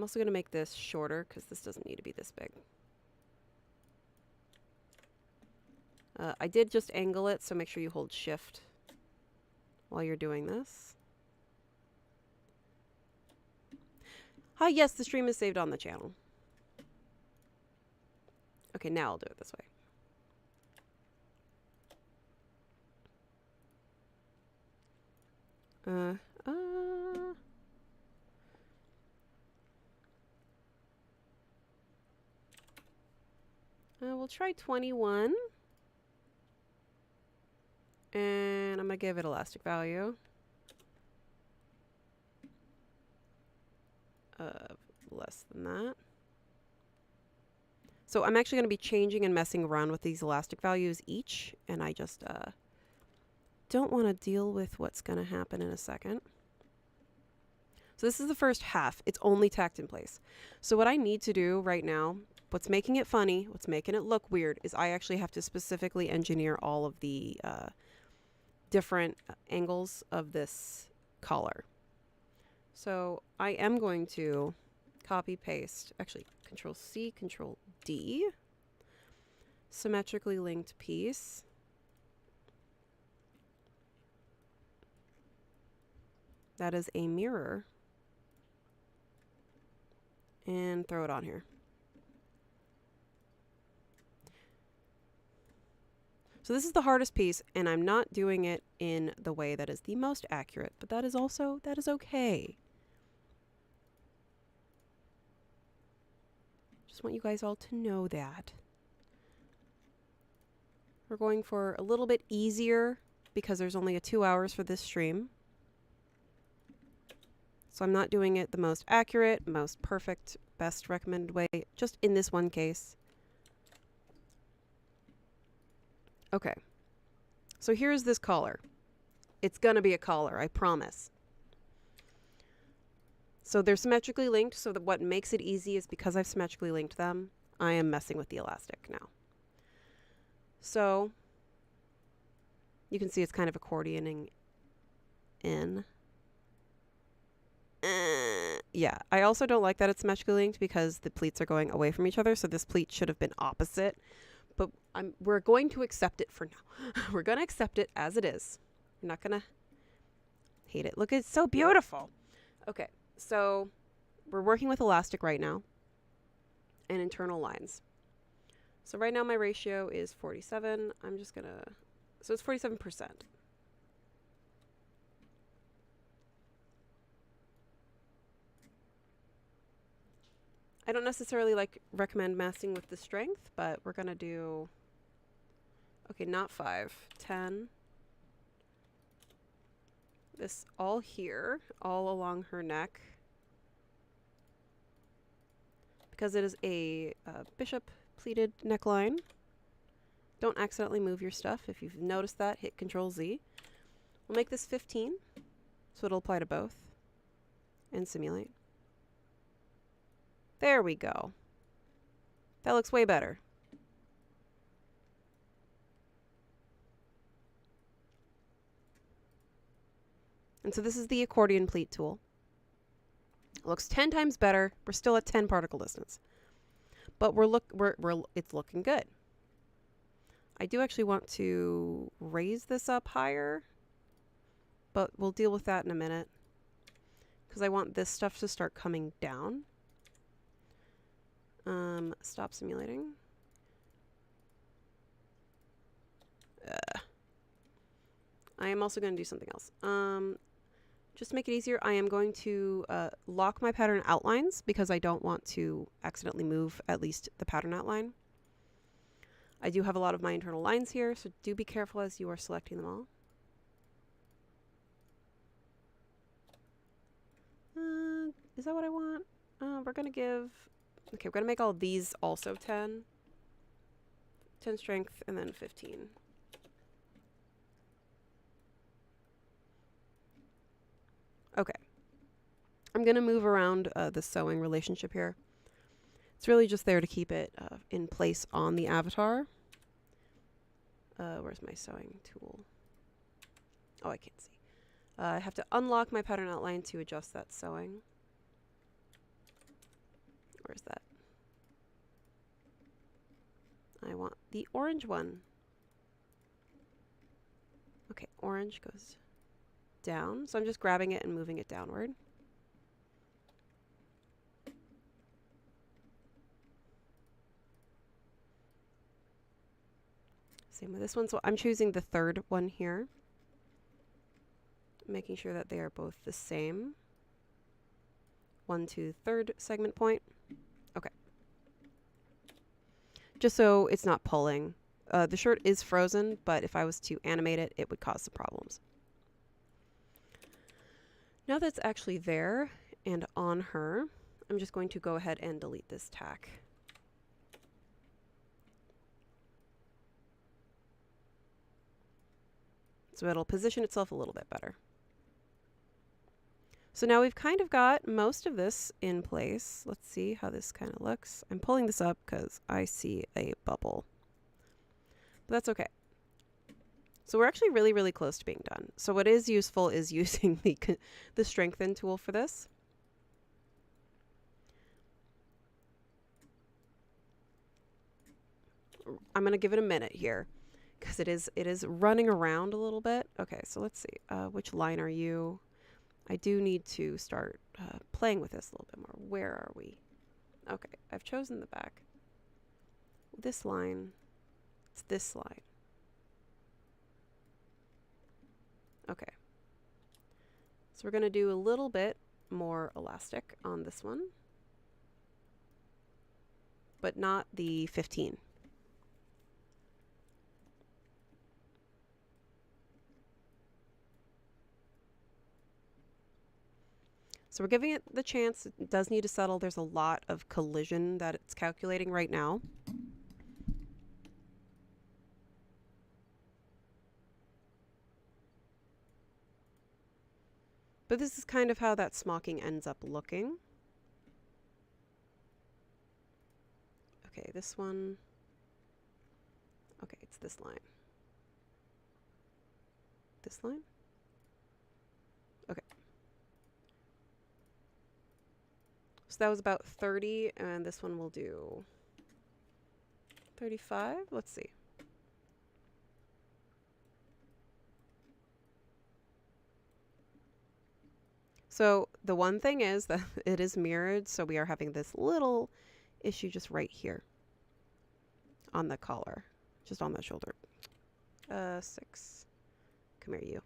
also going to make this shorter because this doesn't need to be this big. I did just angle it, so make sure you hold shift while you're doing this. Hi, yes, the stream is saved on the channel. Okay, now I'll do it this way. We'll try 21. And I'm going to give it elastic value. Less than that. So I'm actually going to be changing and messing around with these elastic values each. And I just don't want to deal with what's going to happen in a second. So this is the first half. It's only tacked in place. So what I need to do right now, what's making it funny, what's making it look weird, is I actually have to specifically engineer all of the different angles of this collar. So I am going to copy paste, actually Control C, Control D, symmetrically linked piece. That is a mirror. And throw it on here. So this is the hardest piece, and I'm not doing it in the way that is the most accurate, but that is okay. Just want you guys all to know that. We're going for a little bit easier because there's only 2 hours for this stream. So I'm not doing it the most accurate, most perfect, best recommended way, just in this one case. Okay, so here's this collar. It's gonna be a collar, I promise. So they're symmetrically linked, so that what makes it easy is because I've symmetrically linked them, I am messing with the elastic now. So you can see it's kind of accordioning in. Yeah, I also don't like that it's symmetrically linked because the pleats are going away from each other, so this pleat should have been opposite. But we're going to accept it for now. We're going to accept it as it is. We're not going to hate it. Look, it's so beautiful. Okay, so we're working with elastic right now and internal lines. So right now my ratio is 47. I'm just going to... So it's 47%. I don't necessarily recommend messing with the strength, but we're going to do, okay, not 5, 10. This all here, all along her neck. Because it is a bishop pleated neckline. Don't accidentally move your stuff. If you've noticed that, hit Control Z. We'll make this 15, so it'll apply to both and simulate. There we go. That looks way better. And so this is the Accordion Pleat tool. It looks 10 times better. We're still at 10 particle distance. But it's looking good. I do actually want to raise this up higher, but we'll deal with that in a minute because I want this stuff to start coming down. Stop simulating. I am also going to do something else. Just to make it easier, I am going to lock my pattern outlines because I don't want to accidentally move at least the pattern outline. I do have a lot of my internal lines here, so do be careful as you are selecting them all. Is that what I want? We're going to give... Okay, we're going to make all of these also 10. 10 strength, and then 15. Okay. I'm going to move around the sewing relationship here. It's really just there to keep it in place on the avatar. Where's my sewing tool? Oh, I can't see. I have to unlock my pattern outline to adjust that sewing. Where's that? I want the orange one. Okay, orange goes down. So I'm just grabbing it and moving it downward. Same with this one. So I'm choosing the third one here, making sure that they are both the same. 1 to third segment point. Okay. Just so it's not pulling. The shirt is frozen, but if I was to animate it, it would cause some problems. Now that's actually there and on her, I'm just going to go ahead and delete this tack. So it'll position itself a little bit better. So now we've kind of got most of this in place. Let's see how this kind of looks. I'm pulling this up because I see a bubble. But that's okay. So we're actually really, really close to being done. So what is useful is using the strengthen tool for this. I'm going to give it a minute here because it is running around a little bit. Okay, so let's see. Which line are you? I do need to start playing with this a little bit more. Where are we? Okay, I've chosen the back. This line, it's this line. Okay. So we're going to do a little bit more elastic on this one, but not the 15. So we're giving it the chance. It does need to settle. There's a lot of collision that it's calculating right now. But this is kind of how that smocking ends up looking. Okay, this one. Okay, it's this line. This line? Okay. So that was about 30, and this one will do 35. Let's see. So the one thing is that it is mirrored, so we are having this little issue just right here on the collar, just on the shoulder. 6. Come here, you.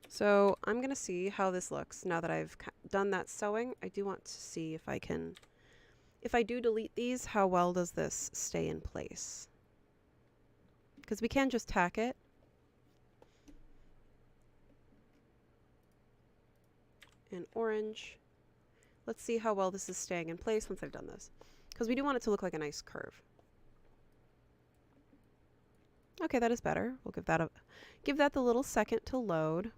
So I'm going to see how this looks now that I've done that sewing. I do want to see if I can, if I do delete these, how well does this stay in place? Because we can just tack it. In orange. Let's see how well this is staying in place once I've done this. Because we do want it to look like a nice curve. Okay, that is better. We'll give that the little second to load.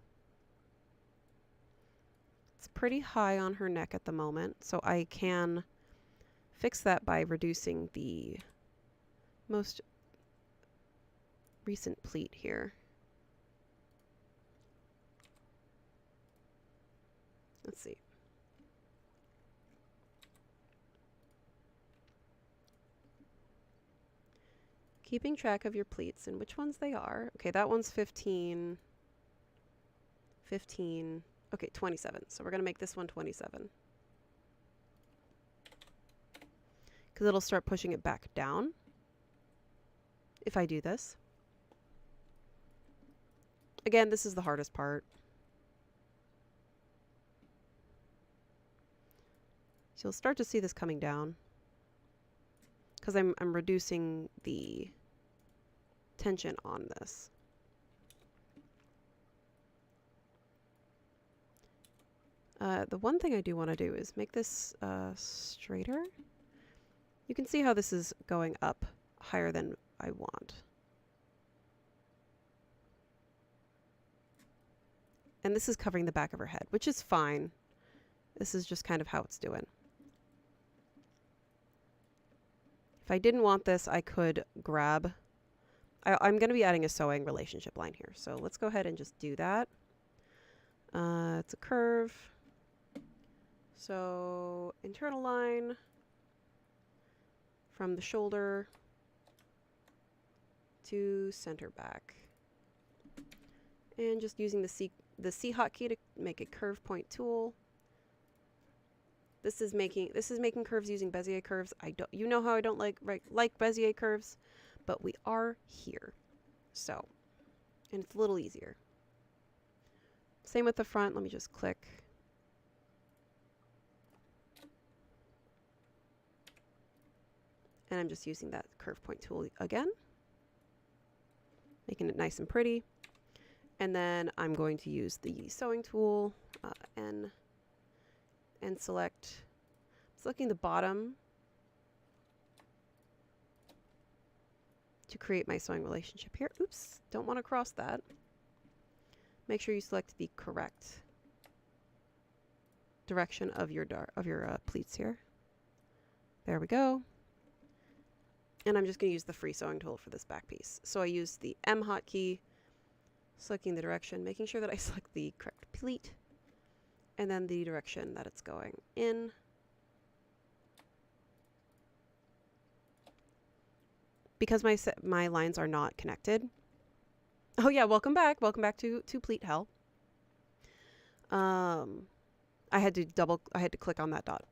It's pretty high on her neck at the moment, so I can fix that by reducing the most recent pleat here. Let's see. Keeping track of your pleats and which ones they are. Okay, that one's 15. 15. Okay, 27. So we're going to make this one 27. Because it'll start pushing it back down if I do this. Again, this is the hardest part. So you'll start to see this coming down because I'm reducing the tension on this. The one thing I do want to do is make this straighter. You can see how this is going up higher than I want. And this is covering the back of her head, which is fine. This is just kind of how it's doing. If I didn't want this, I could grab... I'm going to be adding a sewing relationship line here. So let's go ahead and just do that. It's a curve. So internal line from the shoulder to center back. And just using the C hotkey to make a curve point tool. This is making curves using Bezier curves. You know how I don't like Bezier curves, but we are here. So, and it's a little easier. Same with the front. Let me just click. And I'm just using that curve point tool again, making it nice and pretty. And then I'm going to use the sewing tool and select, selecting the bottom to create my sewing relationship here. Oops, don't want to cross that. Make sure you select the correct direction of your pleats here. There we go. And I'm just going to use the free sewing tool for this back piece. So I use the M hotkey, selecting the direction, making sure that I select the correct pleat, and then the direction that it's going in. Because my lines are not connected. Oh yeah, welcome back to Pleat Hell. I had to click on that dot.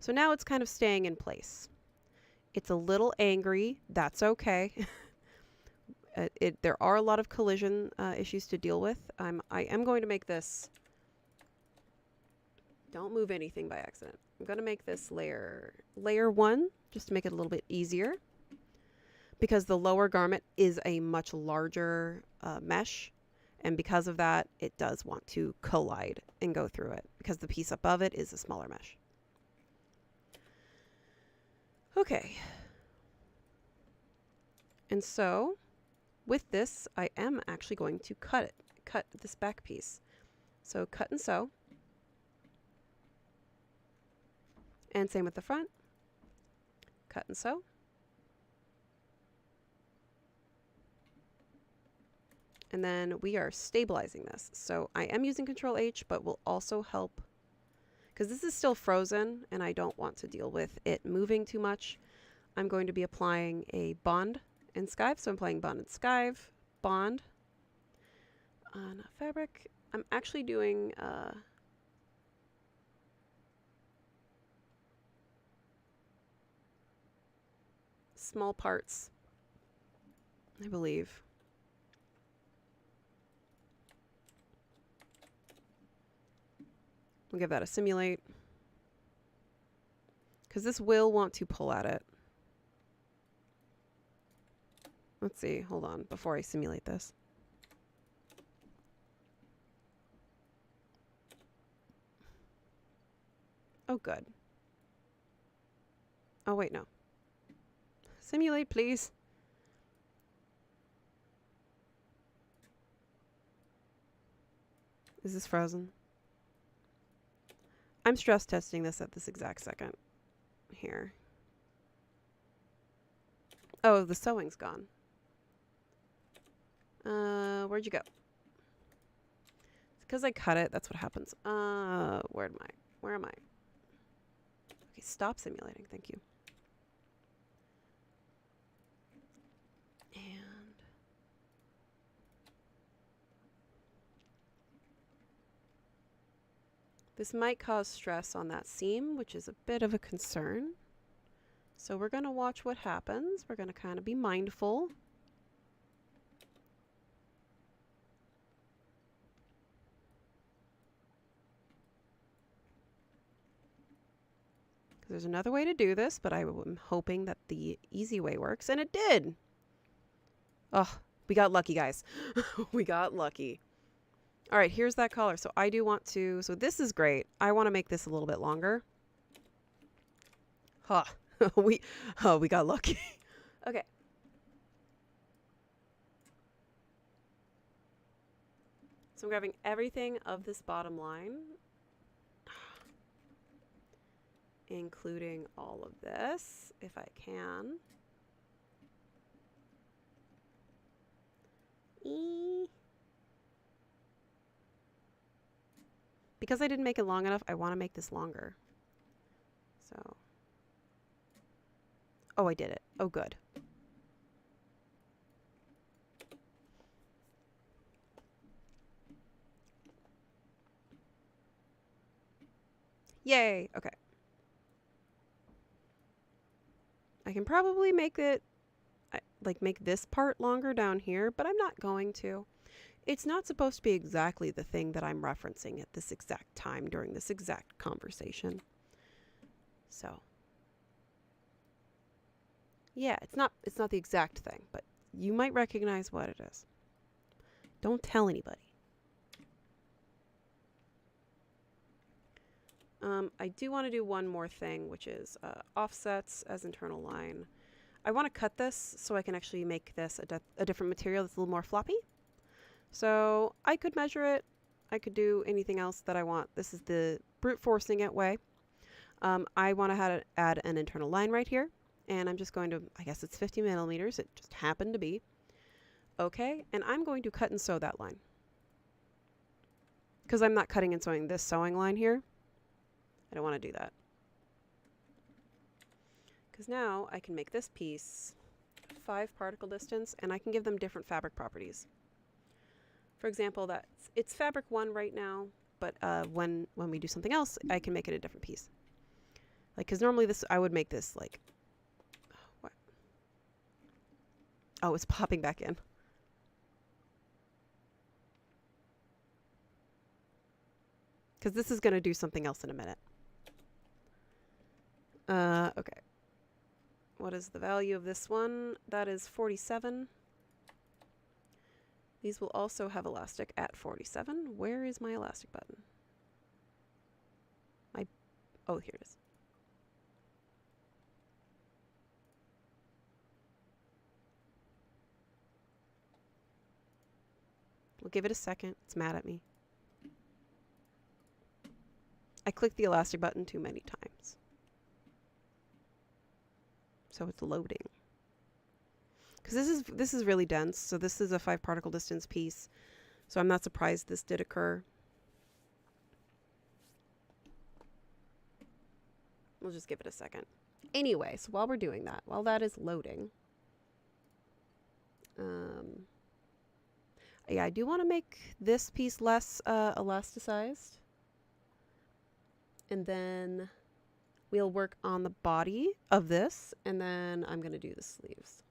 So now it's kind of staying in place. It's a little angry. That's okay. There are a lot of collision issues to deal with. I am going to make this... Don't move anything by accident. I'm going to make this layer 1, just to make it a little bit easier. Because the lower garment is a much larger mesh. And because of that, it does want to collide and go through it. Because the piece above it is a smaller mesh. Okay. And so, with this, I am actually going to cut this back piece. So cut and sew. And same with the front. Cut and sew. And then we are stabilizing this. So I am using Control H, but will also help, because this is still frozen and I don't want to deal with it moving too much. I'm going to be applying a bond and skive. So I'm applying bond and skive, bond on fabric. I'm actually doing small parts, I believe. We'll give that a simulate, because this will want to pull at it. Let's see, hold on, before I simulate this. Oh, good. Oh, wait, no. Simulate, please. Is this frozen? I'm stress testing this at this exact second. Here. Oh, the sewing's gone. Where'd you go? It's because I cut it. That's what happens. Where am I? Where am I? Okay, stop simulating. Thank you. And this might cause stress on that seam, which is a bit of a concern. So we're going to watch what happens. We're going to kind of be mindful. There's another way to do this, but I'm hoping that the easy way works, and it did. Oh, we got lucky, guys. We got lucky. All right, here's that collar. So I do want to, so this is great. I want to make this a little bit longer. Huh. we got lucky. Okay. So I'm grabbing everything of this bottom line, including all of this, if I can. Because I didn't make it long enough, I want to make this longer. So, oh, I did it. Oh, good. Yay! Okay. I can probably make it, like make this part longer down here, but I'm not going to. It's not supposed to be exactly the thing that I'm referencing at this exact time during this exact conversation. So, yeah, it's not the exact thing, but you might recognize what it is. Don't tell anybody. I do want to do one more thing, which is offsets as internal line. I want to cut this so I can actually make this a different material that's a little more floppy. So I could measure it. I could do anything else that I want. This is the brute forcing it way. I want to add an internal line right here. And I'm just going to, I guess it's 50 millimeters. It just happened to be. Okay, and I'm going to cut and sew that line. Because I'm not cutting and sewing this sewing line here. I don't want to do that. Because now I can make this piece 5 particle distance, and I can give them different fabric properties. For example, it's fabric 1 right now, but when we do something else, I can make it a different piece. Like, because normally I would make this like, what? Oh, it's popping back in. Because this is going to do something else in a minute. Okay. What is the value of this one? That is 47. These will also have elastic at 47. Where is my elastic button? Oh, here it is. We'll give it a second. It's mad at me. I clicked the elastic button too many times. So it's loading. Because this is really dense. So this is a 5 particle distance piece. So I'm not surprised this did occur. We'll just give it a second. Anyway, so while we're doing that, while that is loading, yeah, I do want to make this piece less elasticized. And then we'll work on the body of this, and then I'm going to do the sleeves.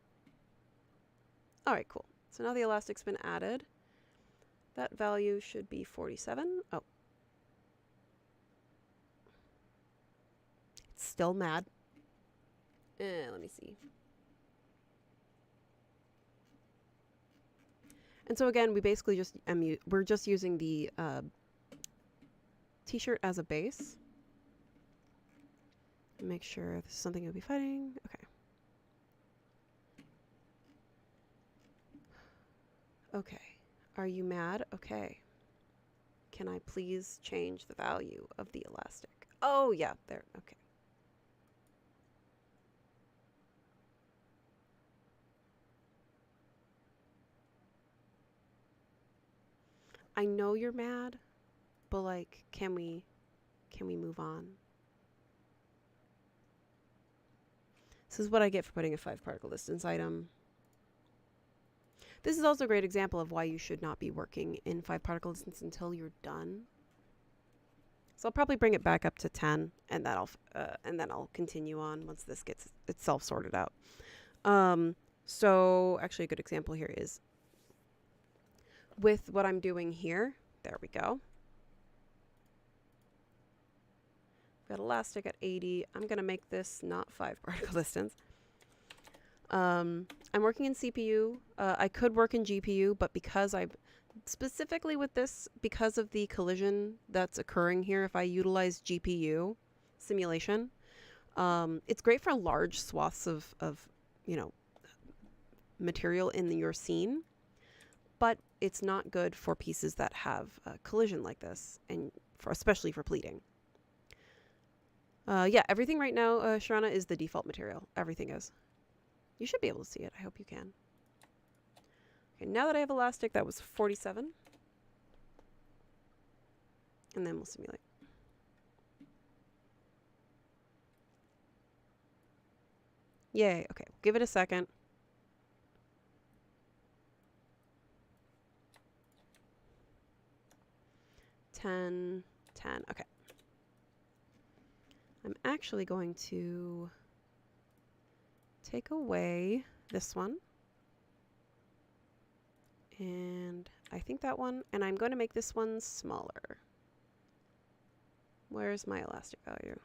All right, cool. So now the elastic's been added. That value should be 47. Oh. It's still mad. Let me see. And so again, we basically we're just using the t-shirt as a base. Make sure this is something you'll be fighting. Okay. Okay. Are you mad? Okay. Can I please change the value of the elastic? Oh, yeah, there. Okay. I know you're mad, but like, can we move on? This is what I get for putting a 5 particle distance item. This is also a great example of why you should not be working in 5 particle distance until you're done. So I'll probably bring it back up to 10, and then I'll continue on once this gets itself sorted out. So actually a good example here is with what I'm doing here. There we go. Got elastic at 80. I'm going to make this not 5 particle distance. I'm working in CPU. I could work in GPU, but because specifically with this, because of the collision that's occurring here, if I utilize GPU simulation, it's great for large swaths of material in your scene. But it's not good for pieces that have collision like this, and especially for pleating. Yeah, everything right now, Sharana, is the default material. Everything is. You should be able to see it. I hope you can. Okay, now that I have elastic, that was 47. And then we'll simulate. Yay. Okay, give it a second. Ten. Okay. I'm actually going to take away this one. And I think that one. And I'm going to make this one smaller. Where's my elastic value?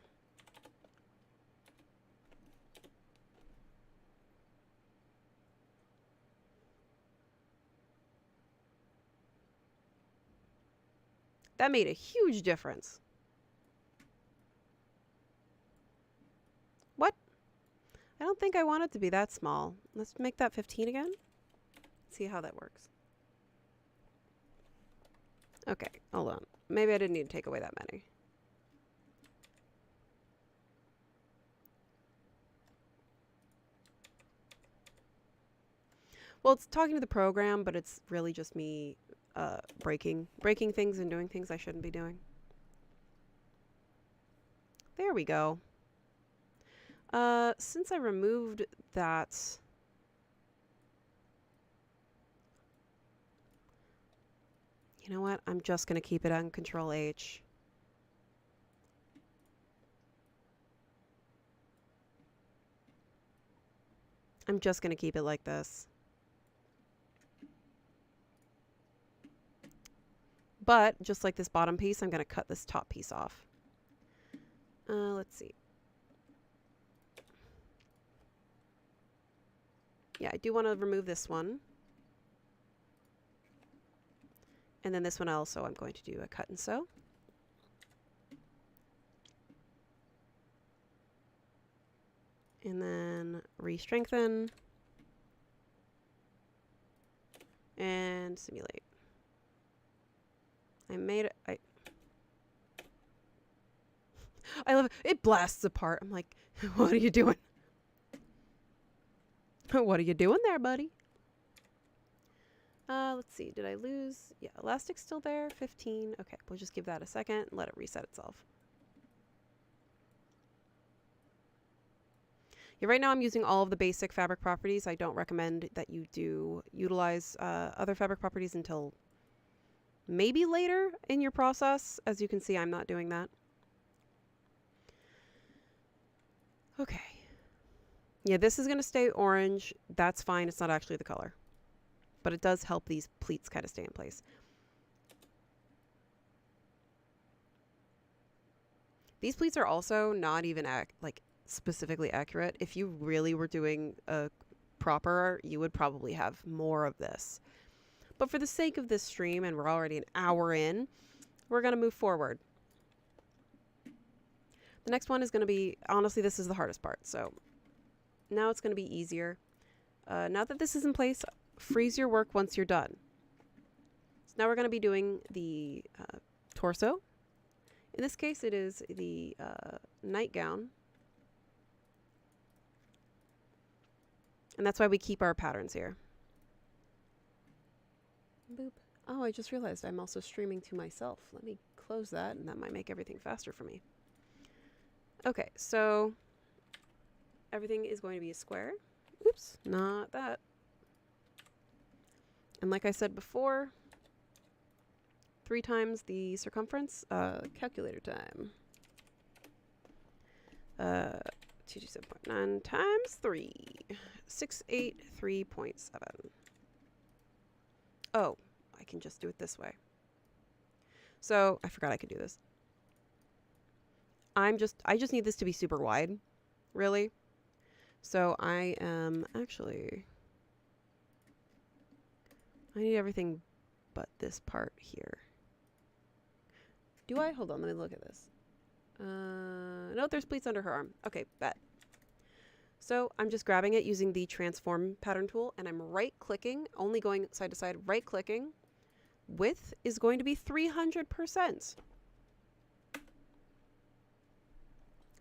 That made a huge difference. What? I don't think I want it to be that small. Let's make that 15 again. See how that works. Okay, hold on. Maybe I didn't need to take away that many. Well, it's talking to the program, but it's really just me breaking things and doing things I shouldn't be doing. There we go. Since I removed that, you know what? I'm just going to keep it on Control H. I'm just going to keep it like this. But, just like this bottom piece, I'm going to cut this top piece off. Let's see. Yeah, I do want to remove this one. And then this one also, I'm going to do a cut and sew. And then re-strengthen. And simulate. I made it. I love it. It blasts apart. I'm like, what are you doing? What are you doing there, buddy? Let's see. Did I lose? Yeah, elastic's still there. 15. Okay, we'll just give that a second and let it reset itself. Yeah, right now I'm using all of the basic fabric properties. I don't recommend that you do utilize other fabric properties until maybe later in your process. As you can see, I'm not doing that. Okay. Yeah, this is going to stay orange. That's fine. It's not actually the color. But it does help these pleats kind of stay in place. These pleats are also not even like specifically accurate. If you really were doing a proper, you would probably have more of this. But for the sake of this stream, and we're already an hour in, we're going to move forward. The next one is going to be, honestly, this is the hardest part. So now it's going to be easier. Now that this is in place, freeze your work once you're done. So now we're going to be doing the torso. In this case, it is the nightgown. And that's why we keep our patterns here. Boop. Oh, I just realized I'm also streaming to myself. Let me close that, and that might make everything faster for me. Okay, so everything is going to be a square. Oops, not that. And like I said before, 3 times the circumference. Calculator time. 227.9 times 3. 683.7. Oh, I can just do it this way. So I forgot I could do this. I just need this to be super wide, really. So I am actually, I need everything but this part here. Do I? Hold on, let me look at this. No, there's pleats under her arm. Okay, bet. So I'm just grabbing it using the transform pattern tool, and I'm right clicking, only going side to side, right clicking width is going to be 300%.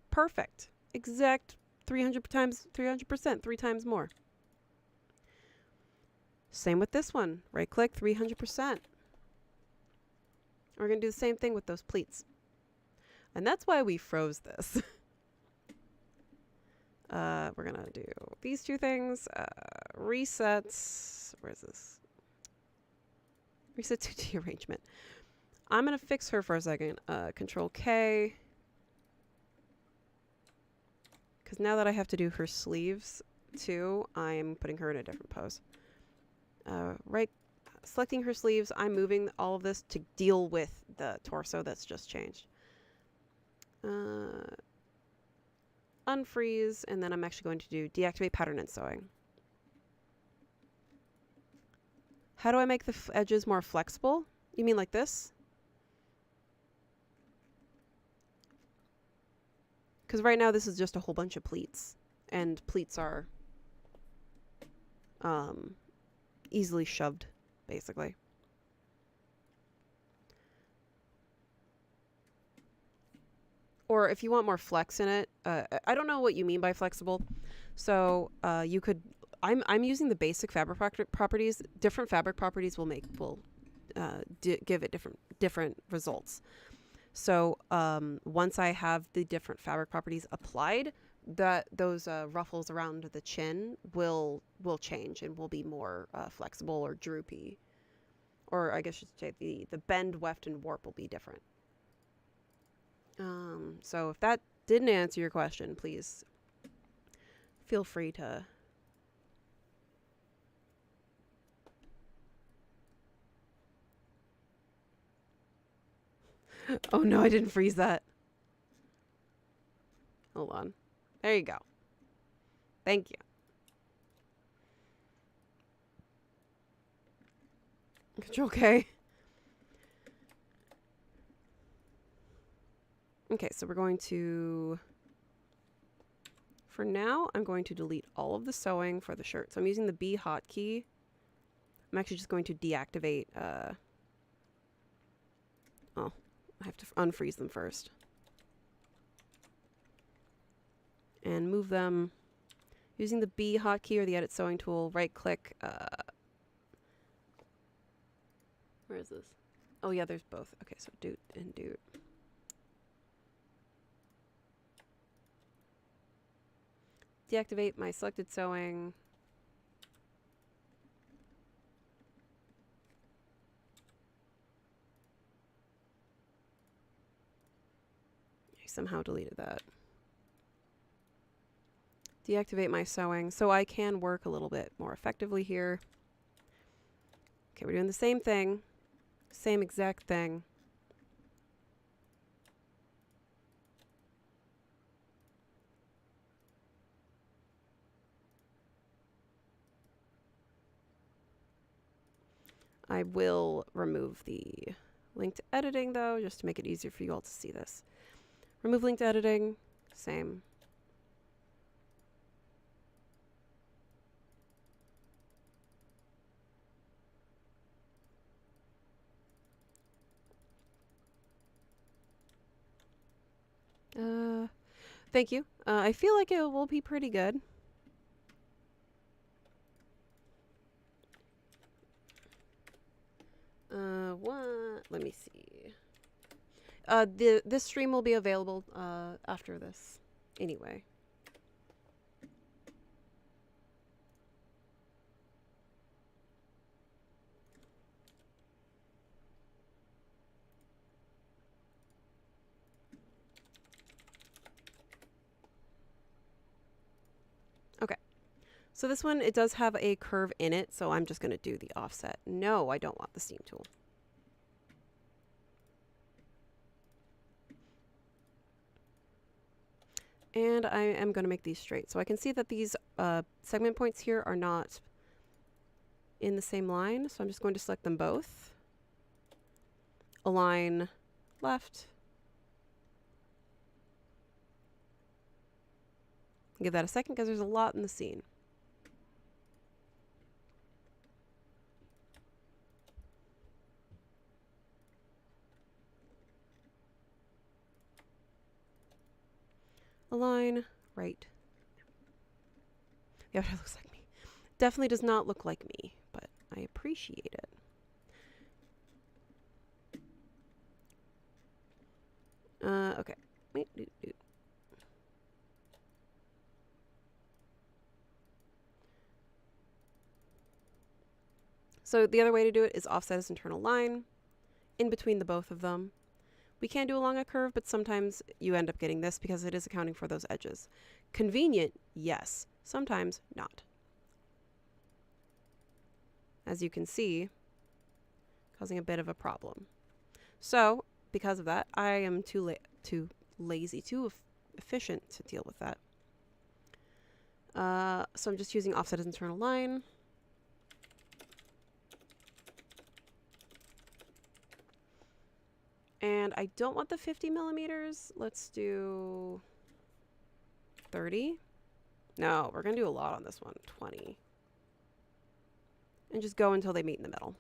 Perfect. Exact 300 times 300%, 3 times more. Same with this one. Right click, 300%. We're going to do the same thing with those pleats. And that's why we froze this. We're going to do these two things. Resets. Where is this? Reset to dearrangement. I'm going to fix her for a second. Control K. Because now that I have to do her sleeves too, I'm putting her in a different pose. Selecting her sleeves, I'm moving all of this to deal with the torso that's just changed. Unfreeze, and then I'm actually going to do deactivate pattern and sewing. How do I make the edges more flexible? You mean like this? Because right now this is just a whole bunch of pleats, and pleats are easily shoved, basically. Or if you want more flex in it, I don't know what you mean by flexible. So you could, I'm using the basic fabric properties. Different fabric properties will give it different results. So once I have the different fabric properties applied, those ruffles around the chin will change and will be more flexible or droopy. Or I guess I should say the bend, weft, and warp will be different. So if that didn't answer your question, please feel free to... Oh no, I didn't freeze that. Hold on. There you go. Thank you. Control K. Okay, so we're going to... For now, I'm going to delete all of the sewing for the shirt. So I'm using the B hotkey. I'm actually just going to deactivate... Oh, I have to unfreeze them first. And move them using the B hotkey or the edit sewing tool. Right click. Where is this? Oh yeah, there's both. Okay, so doot and doot. Deactivate my selected sewing. I somehow deleted that. Deactivate my sewing so I can work a little bit more effectively here. Okay, we're doing the same thing. Same exact thing. I will remove the link to editing though, just to make it easier for you all to see this. Remove link to editing, same. Thank you. I feel like it will be pretty good. Let me see. This stream will be available after this anyway. Okay. So this one, it does have a curve in it, so I'm just going to do the offset. No, I don't want the seam tool. And I am going to make these straight. So I can see that these segment points here are not in the same line. So I'm just going to select them both. Align left. Give that a second because there's a lot in the scene. Align, right. The avatar looks like me. Definitely does not look like me, but I appreciate it. Okay. Wait, So the other way to do it is offset as internal line in between the both of them. We can do along a curve, but sometimes you end up getting this because it is accounting for those edges. Convenient, yes. Sometimes not. As you can see, causing a bit of a problem. So, because of that, I am too lazy, too efficient to deal with that. So I'm just using offset as internal line. And I don't want the 50 millimeters. Let's do 30. No, we're going to do a lot on this one. 20. And just go until they meet in the middle.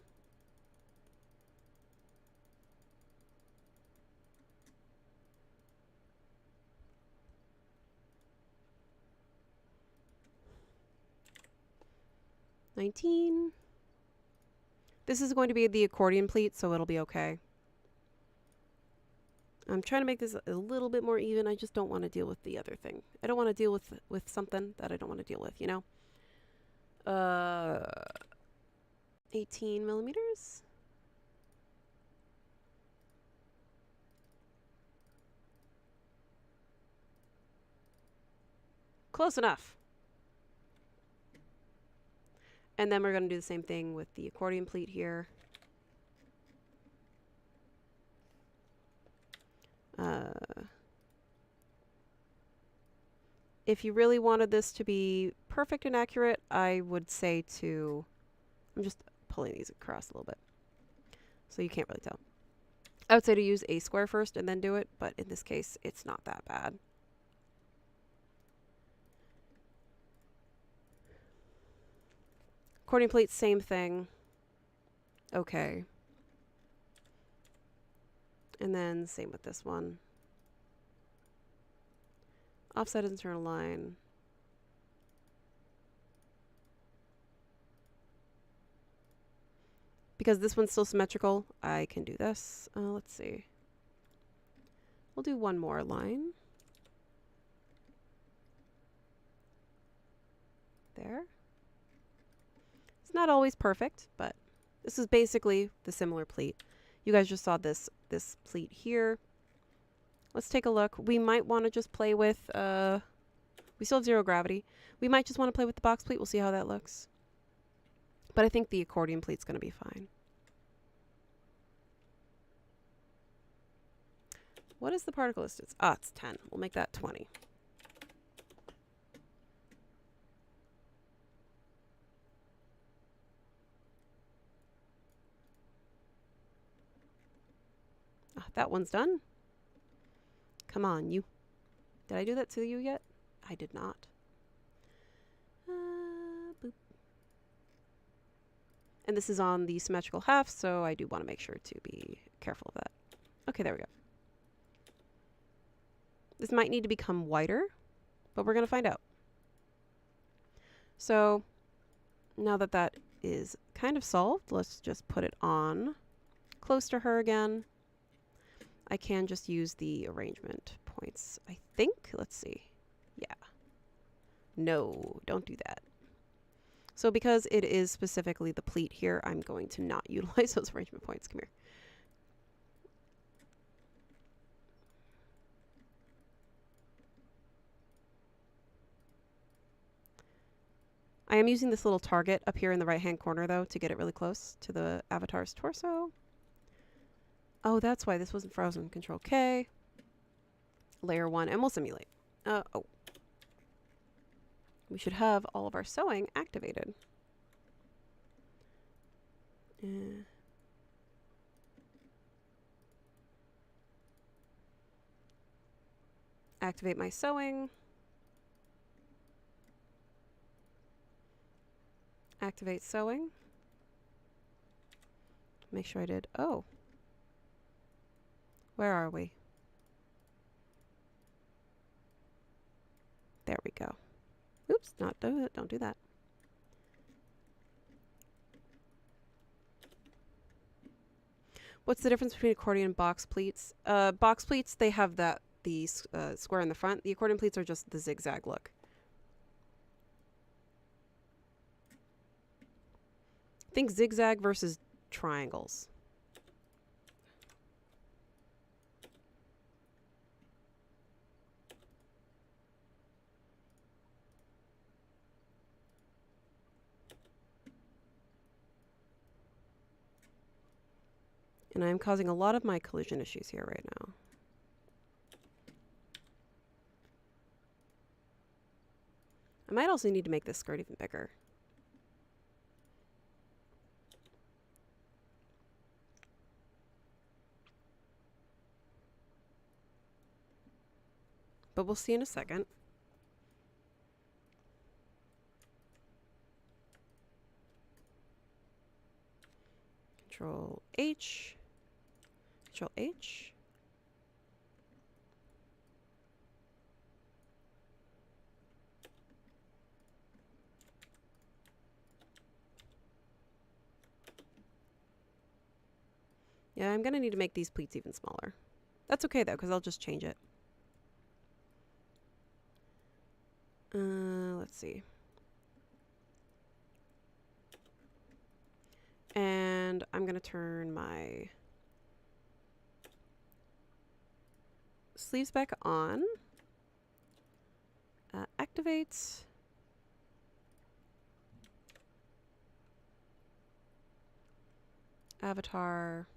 $19. This is going to be the accordion pleat, so it'll be okay. I'm trying to make this a little bit more even. I just don't want to deal with the other thing. I don't want to deal with something that I don't want to deal with, you know? 18 millimeters? Close enough. And then we're going to do the same thing with the accordion pleat here. If you really wanted this to be perfect and accurate, I would say to... I'm just pulling these across a little bit, so you can't really tell. I would say to use a square first and then do it, but in this case, it's not that bad. Accordion pleat, same thing. Okay. And then same with this one. Offset internal line. Because this one's still symmetrical, I can do this. Let's see. We'll do one more line. There. It's not always perfect, but this is basically the similar pleat. You guys just saw this pleat here. Let's take a look. We might want to just play with, we still have 0 gravity. We might just want to play with the box pleat. We'll see how that looks. But I think the accordion pleat's going to be fine. What is the particle distance? Ah, it's 10. We'll make that 20. Ah, that one's done. Come on, you. Did I do that to you yet? I did not. Boop. And this is on the symmetrical half, so I do want to make sure to be careful of that. Okay, there we go. This might need to become whiter, but we're going to find out. So now that that is kind of solved, let's just put it on close to her again. I can just use the arrangement points, I think. Let's see. Yeah. No, don't do that. So because it is specifically the pleat here, I'm going to not utilize those arrangement points. Come here. I am using this little target up here in the right-hand corner, though, to get it really close to the avatar's torso. Oh, that's why this wasn't frozen. Control K. Layer 1, and we'll simulate. Oh. We should have all of our sewing activated. Activate my sewing. Activate sewing. Make sure I did. Oh. Where are we? There we go. Oops, not do it. Don't do that. What's the difference between accordion and box pleats? Box pleats, they have the square in the front. The accordion pleats are just the zigzag look. Think zigzag versus triangles. And I'm causing a lot of my collision issues here right now. I might also need to make this skirt even bigger. But we'll see in a second. Control H. Control H. Yeah, I'm going to need to make these pleats even smaller. That's okay, though, because I'll just change it. Let's see. And I'm going to turn my sleeves back on. Activate. Avatar.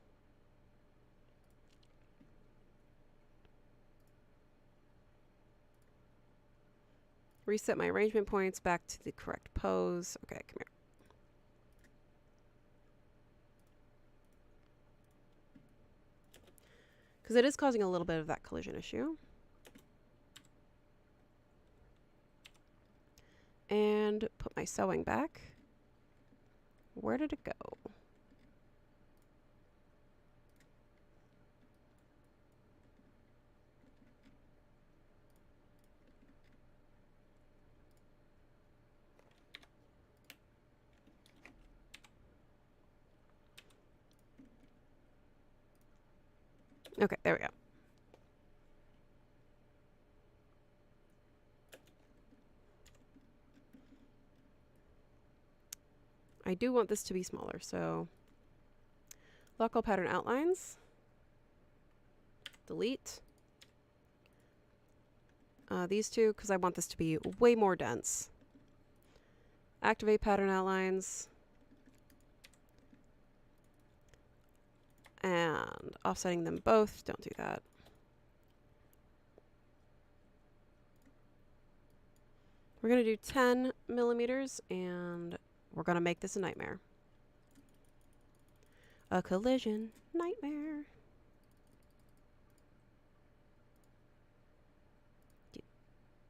Reset my arrangement points back to the correct pose. Okay, come here. Because it is causing a little bit of that collision issue. And put my sewing back. Where did it go? Okay, there we go. I do want this to be smaller, so lock all pattern outlines. Delete. These two, because I want this to be way more dense. Activate pattern outlines. And offsetting them both. Don't do that. We're going to do 10 millimeters, and we're going to make this a nightmare. A collision nightmare.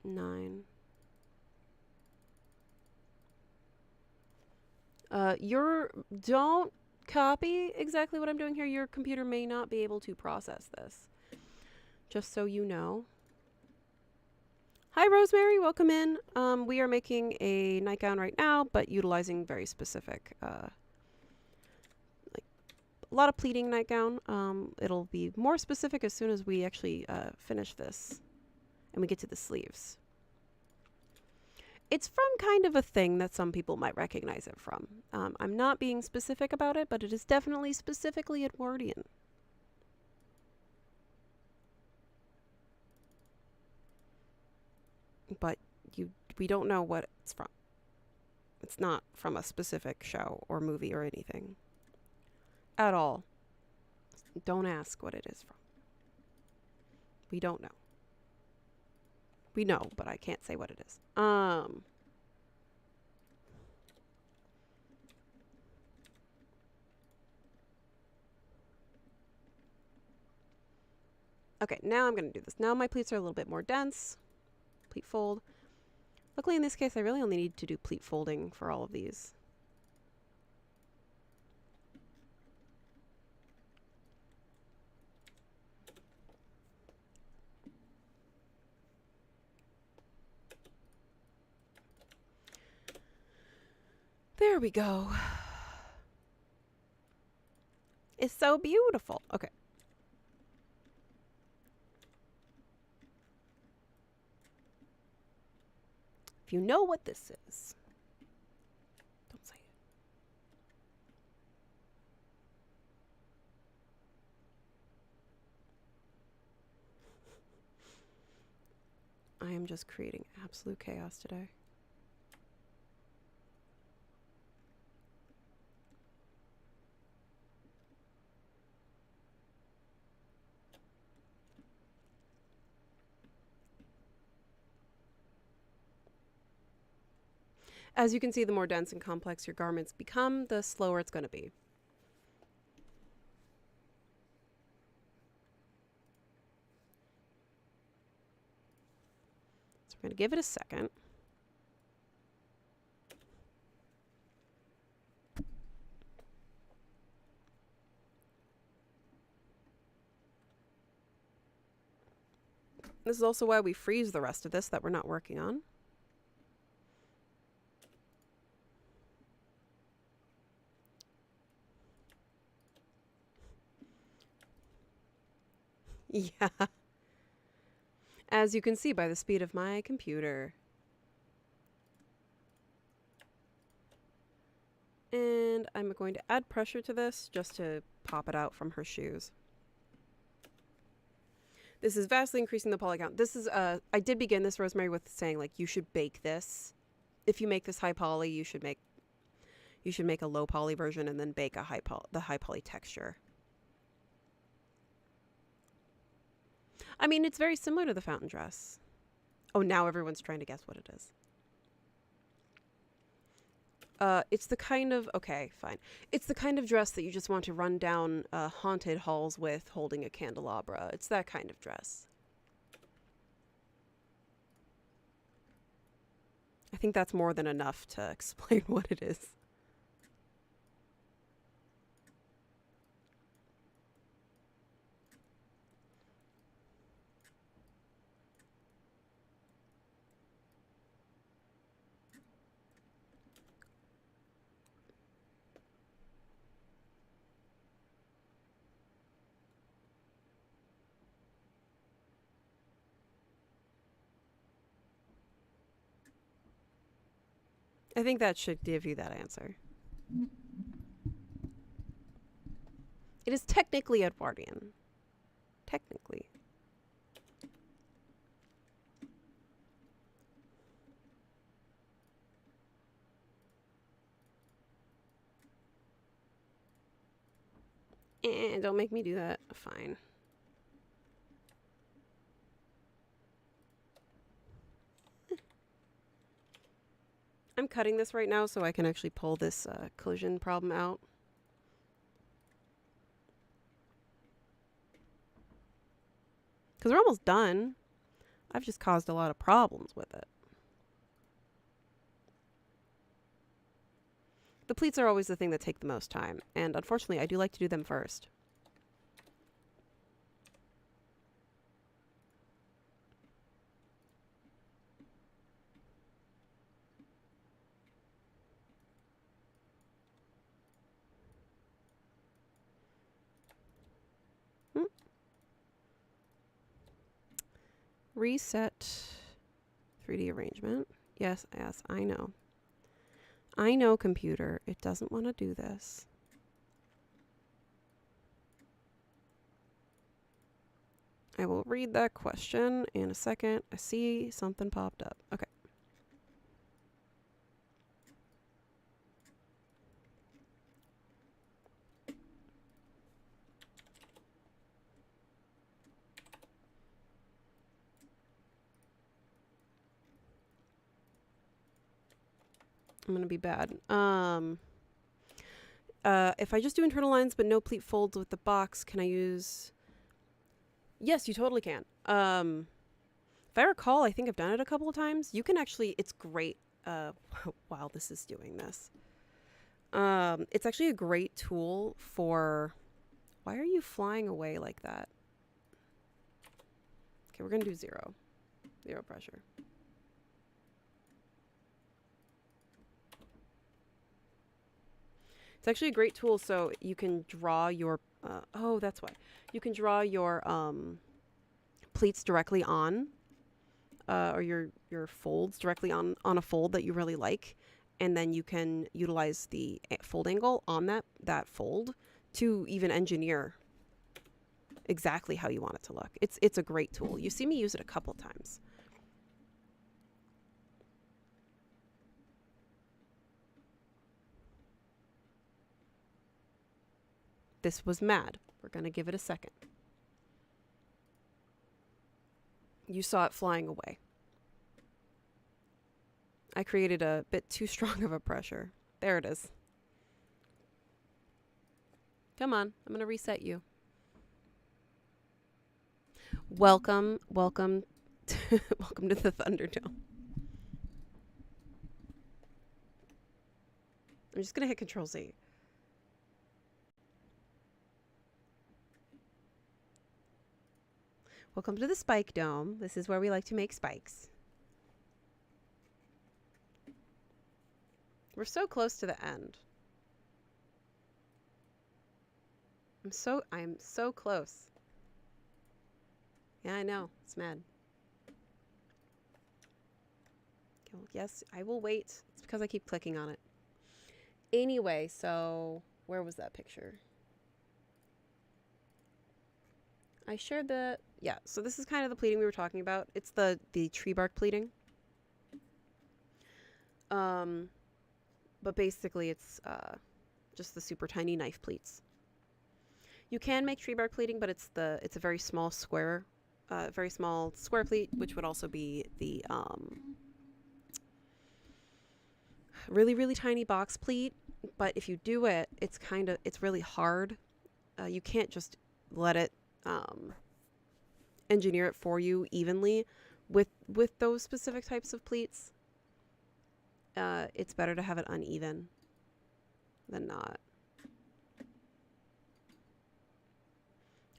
9. Don't copy exactly what I'm doing here. Your computer may not be able to process this. Just so you know. Hi, Rosemary. Welcome in. We are making a nightgown right now, but utilizing very specific, like a lot of pleating nightgown. It'll be more specific as soon as we actually finish this and we get to the sleeves. It's from kind of a thing that some people might recognize it from. I'm not being specific about it, but it is definitely specifically Edwardian. But we don't know what it's from. It's not from a specific show or movie or anything. At all. Don't ask what it is from. We don't know. We know, but I can't say what it is. Okay, now I'm going to do this. Now my pleats are a little bit more dense. Pleat fold. Luckily in this case I really only need to do pleat folding for all of these. There we go. It's so beautiful. Okay. If you know what this is, don't say it. I am just creating absolute chaos today. As you can see, the more dense and complex your garments become, the slower it's going to be. So we're going to give it a second. This is also why we freeze the rest of this that we're not working on. Yeah. As you can see by the speed of my computer. And I'm going to add pressure to this just to pop it out from her shoes. This is vastly increasing the poly count. This is, I did begin this, Rosemary, with saying, like, you should bake this. If you make this high poly, you should make a low poly version and then bake a the high poly texture. I mean, it's very similar to the fountain dress. Oh, now everyone's trying to guess what it is. It's the kind of, okay, fine. It's the kind of dress that you just want to run down haunted halls with holding a candelabra. It's that kind of dress. I think that's more than enough to explain what it is. I think that should give you that answer. It is technically Edwardian. Technically. Don't make me do that. Fine. I'm cutting this right now so I can actually pull this collision problem out. Because we're almost done. I've just caused a lot of problems with it. The pleats are always the thing that take the most time, and unfortunately I do like to do them first. Reset 3D arrangement. Yes, yes, I know. I know, computer. It doesn't want to do this. I will read that question in a second. I see something popped up. Okay. I'm gonna be bad. If I just do internal lines but no pleat folds with the box, can I use... Yes, you totally can. If I recall, I think I've done it a couple of times. You can actually... It's great while this is doing this. It's actually a great tool for... Why are you flying away like that? Okay, we're gonna do 0. 0 pressure. It's actually a great tool, so you can draw your, oh, that's why. You can draw your pleats directly on, or your folds directly on a fold that you really like, and then you can utilize the fold angle on that fold to even engineer exactly how you want it to look. It's a great tool. You see me use it a couple times. This was mad. We're going to give it a second. You saw it flying away. I created a bit too strong of a pressure. There it is. Come on, I'm going to reset you. Welcome welcome to the Thunderdome. I'm just going to hit Control-Z. Welcome to the Spike Dome. This is where we like to make spikes. We're so close to the end. I'm so close. Yeah, I know. It's mad. Okay, well, yes, I will wait. It's because I keep clicking on it. Anyway, so where was that picture? I shared the, yeah, so this is kind of the pleating we were talking about. It's the tree bark pleating. But basically it's just the super tiny knife pleats. You can make tree bark pleating, but it's a very small square pleat, which would also be the really, really tiny box pleat. But if you do it, it's really hard. You can't just let it engineer it for you evenly with those specific types of pleats. It's better to have it uneven than not.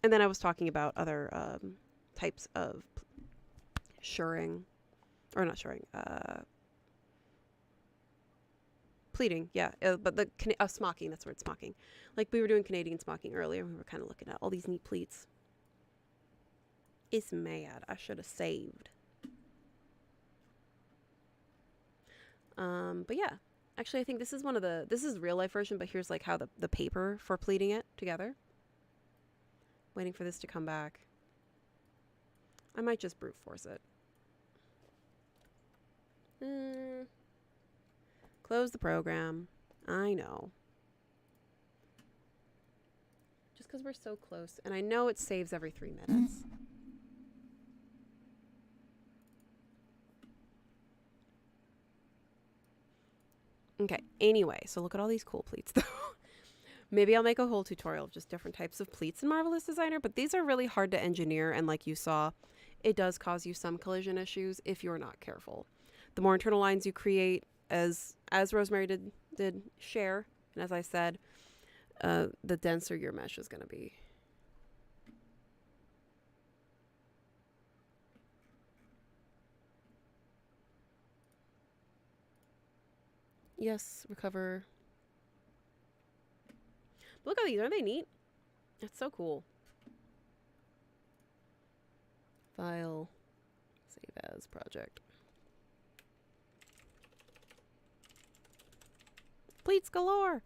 And then I was talking about other types of shirring, or not shirring, pleating, yeah. But the smocking, that's where it's smocking. Like we were doing Canadian smocking earlier. We were kind of looking at all these neat pleats. It's mad. I should have saved. But yeah, actually I think this is this is real life version, but here's like how the paper for pleating it together. Waiting for this to come back. I might just brute force it. Close the program. I know. Just because we're so close. And I know it saves every 3 minutes. Okay, anyway, so look at all these cool pleats though. Maybe I'll make a whole tutorial of just different types of pleats in Marvelous Designer, but these are really hard to engineer, and like you saw, it does cause you some collision issues if you're not careful. The more internal lines you create, as Rosemary did share, and as I said, the denser your mesh is going to be. Yes, recover. Look at these. Aren't they neat? That's so cool. File. Save as project. Pleats galore.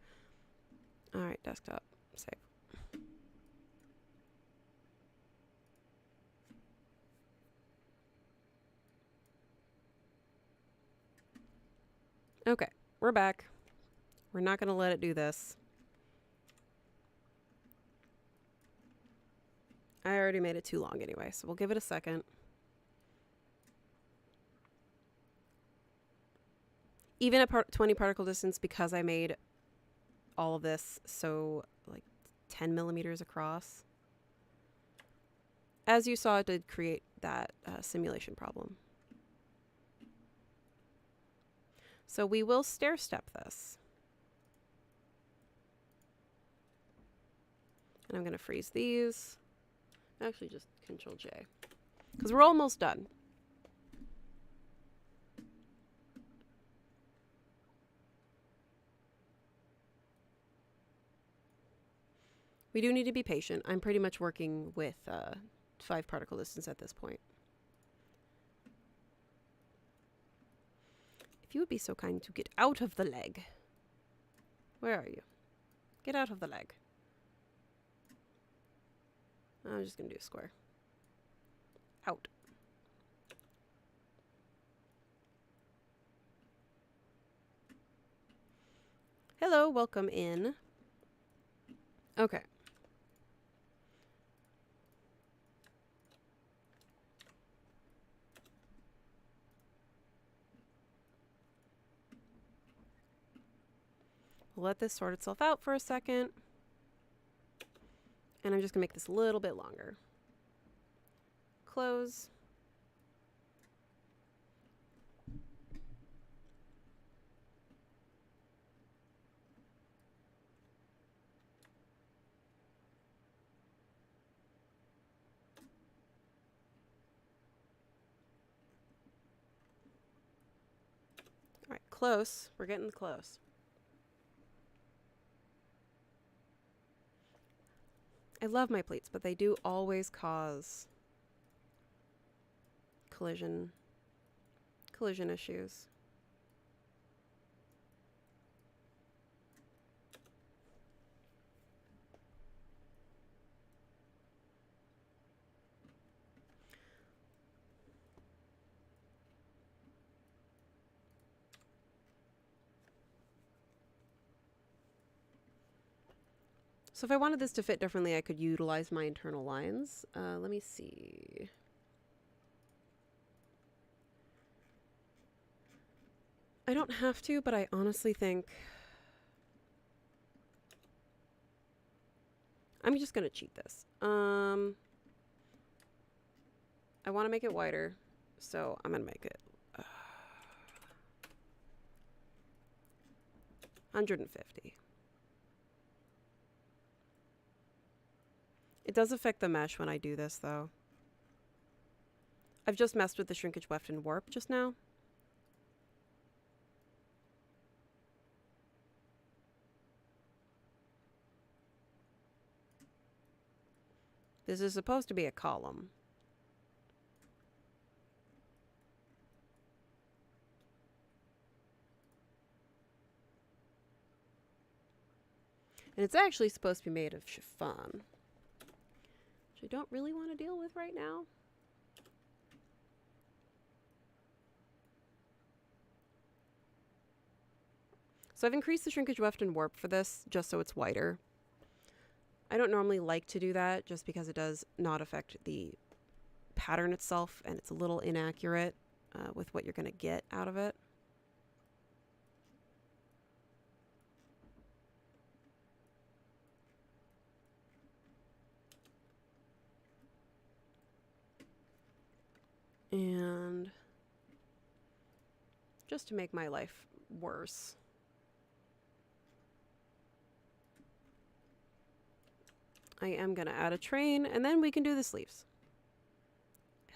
All right, desktop. Save. Okay, we're back. We're not going to let it do this. I already made it too long anyway, so we'll give it a second. Even at 20 particle distance, because I made all of this so like 10 millimeters across. As you saw, it did create that simulation problem. So we will stair step this. And I'm going to freeze these. Actually, just Control J. Because we're almost done. We do need to be patient. I'm pretty much working with 5 particle distance at this point. If you would be so kind to get out of the leg. Where are you? Get out of the leg. I'm just going to do a square. Out. Hello, welcome in. Okay. We'll let this sort itself out for a second. And I'm just going to make this a little bit longer. Close. All right, close. We're getting close. I love my pleats, but they do always cause collision issues. So if I wanted this to fit differently, I could utilize my internal lines. Let me see. I don't have to, but I honestly think I'm just going to cheat this. I want to make it wider, so I'm going to make it 150. It does affect the mesh when I do this, though. I've just messed with the shrinkage weft and warp just now. This is supposed to be a column. And it's actually supposed to be made of chiffon, which I don't really want to deal with right now. So I've increased the shrinkage weft and warp for this just so it's wider. I don't normally like to do that just because it does not affect the pattern itself and it's a little inaccurate with what you're going to get out of it. And just to make my life worse, I am going to add a train, and then we can do the sleeves.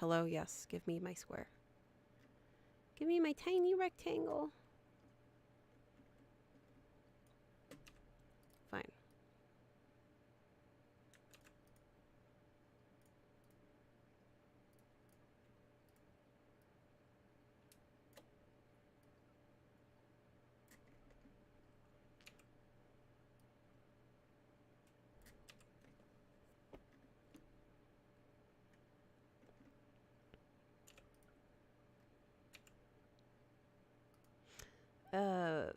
Hello, yes, give me my square. Give me my tiny rectangle. Fine.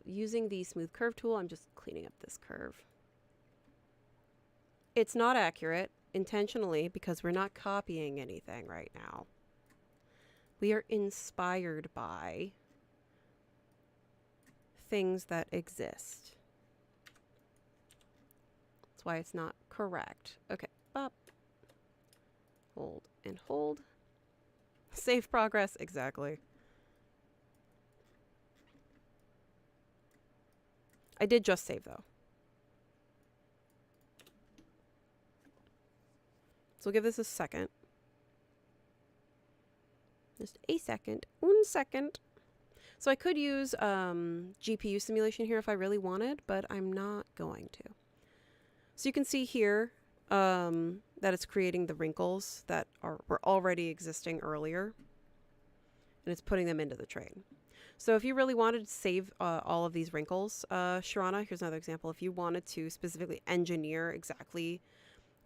Using the smooth curve tool, I'm just cleaning up this curve. It's not accurate intentionally because we're not copying anything right now. We are inspired by things that exist. That's why it's not correct. Okay, up, hold, and hold. Save progress, exactly. I did just save, though. So we'll give this a second. Just a second. 1 second. So I could use GPU simulation here if I really wanted, but I'm not going to. So you can see here that it's creating the wrinkles that were already existing earlier, and it's putting them into the train. So if you really wanted to save all of these wrinkles, Sharana, here's another example. If you wanted to specifically engineer exactly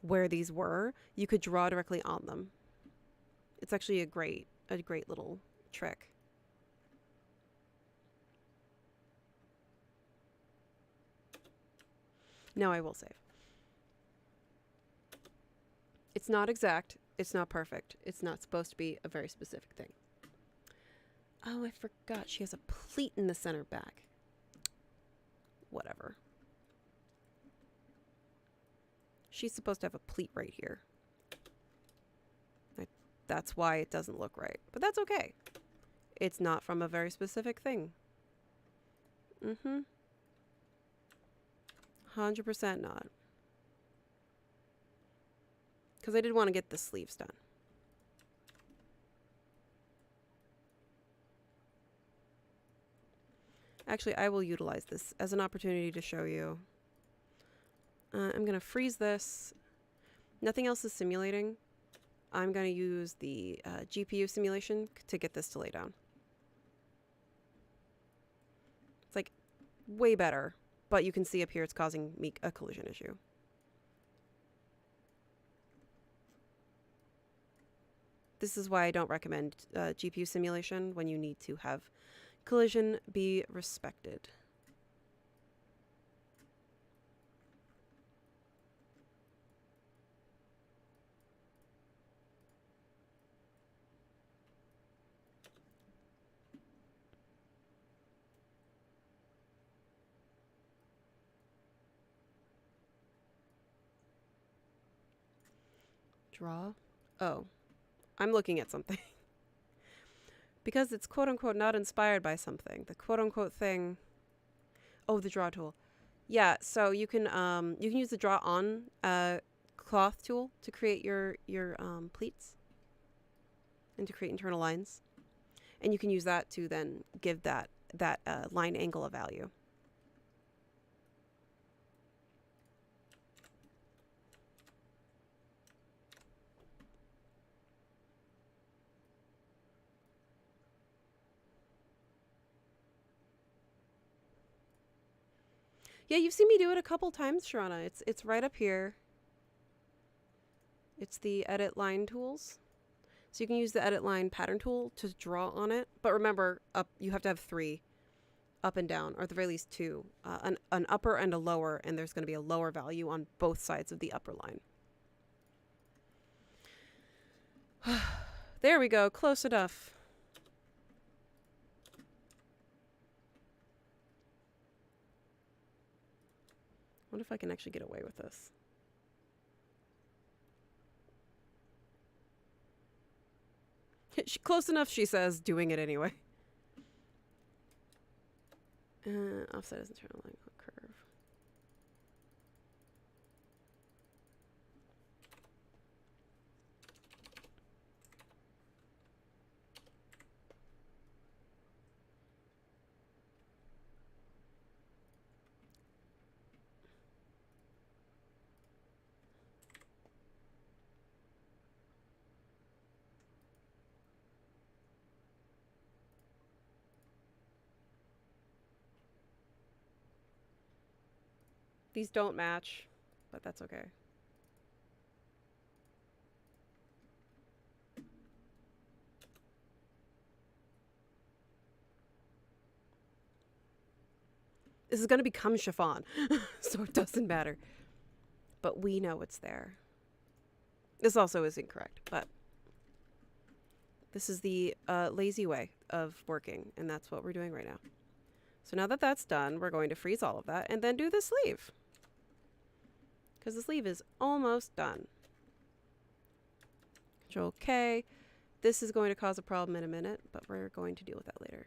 where these were, you could draw directly on them. It's actually a great little trick. Now I will save. It's not exact. It's not perfect. It's not supposed to be a very specific thing. Oh, I forgot. She has a pleat in the center back. Whatever. She's supposed to have a pleat right here. That's why it doesn't look right. But that's okay. It's not from a very specific thing. 100% not. Because I did want to get the sleeves done. Actually, I will utilize this as an opportunity to show you. I'm going to freeze this. Nothing else is simulating. I'm going to use the GPU simulation to get this to lay down. It's like way better, but you can see up here it's causing me a collision issue. This is why I don't recommend GPU simulation when you need to have collision be respected. Draw? Oh, I'm looking at something. Because it's quote-unquote not inspired by something. The quote-unquote thing... Oh, the draw tool. Yeah, so you can use the draw on cloth tool to create your pleats and to create internal lines. And you can use that to then give that line angle a value. Yeah, you've seen me do it a couple times, Sharana. It's right up here. It's the edit line tools. So you can use the edit line pattern tool to draw on it. But remember, you have to have 3, up and down, or at the very least 2. An upper and a lower, and there's going to be a lower value on both sides of the upper line. There we go, close enough. I wonder if I can actually get away with this. Close enough, she says, doing it anyway. Offset is internal line curve. These don't match, but that's okay. This is going to become chiffon, so it doesn't matter. But we know it's there. This also is incorrect, but this is the lazy way of working, and that's what we're doing right now. So now that that's done, we're going to freeze all of that and then do the sleeve. Because the sleeve is almost done. Control K. This is going to cause a problem in a minute, but we're going to deal with that later.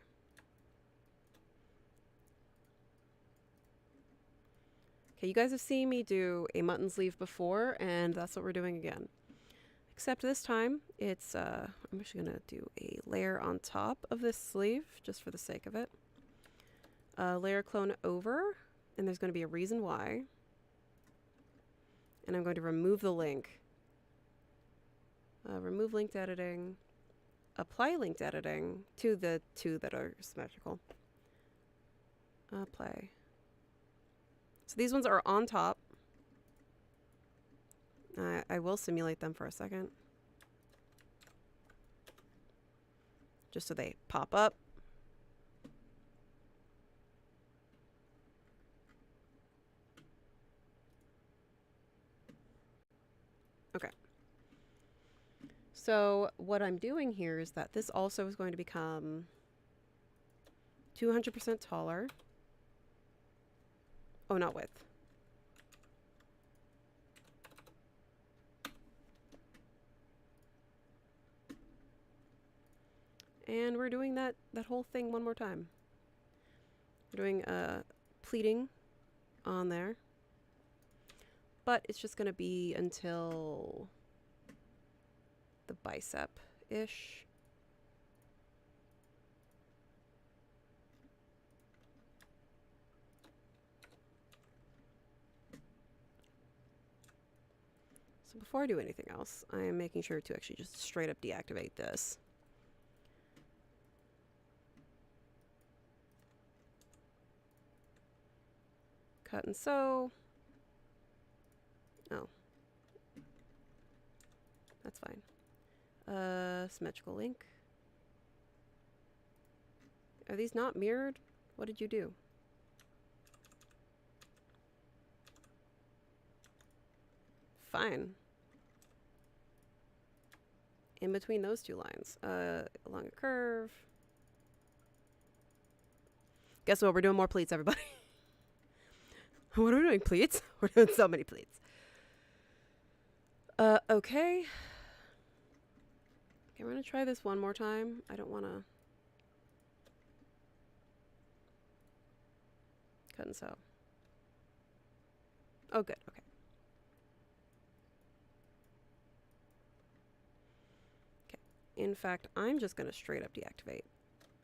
Okay, you guys have seen me do a mutton sleeve before, and that's what we're doing again. Except this time, it's, I'm actually going to do a layer on top of this sleeve, just for the sake of it. Layer clone over, and there's going to be a reason why. And I'm going to remove the link. Remove linked editing. Apply linked editing to the two that are symmetrical. Apply. So these ones are on top. I will simulate them for a second. Just so they pop up. Okay. So what I'm doing here is that this also is going to become 200% taller. Oh, not width. And we're doing that whole thing one more time. We're doing pleating on there. But it's just going to be until the bicep-ish. So before I do anything else, I am making sure to actually just straight up deactivate this. Cut and sew. Oh. That's fine. Symmetrical link. Are these not mirrored? What did you do? Fine. In between those two lines. Along a curve. Guess what? We're doing more pleats, everybody. What are we doing? Pleats? We're doing so many pleats. Okay. Okay, we're gonna try this one more time. I don't wanna cut and sew. Oh, good. Okay. Okay. In fact, I'm just gonna straight up deactivate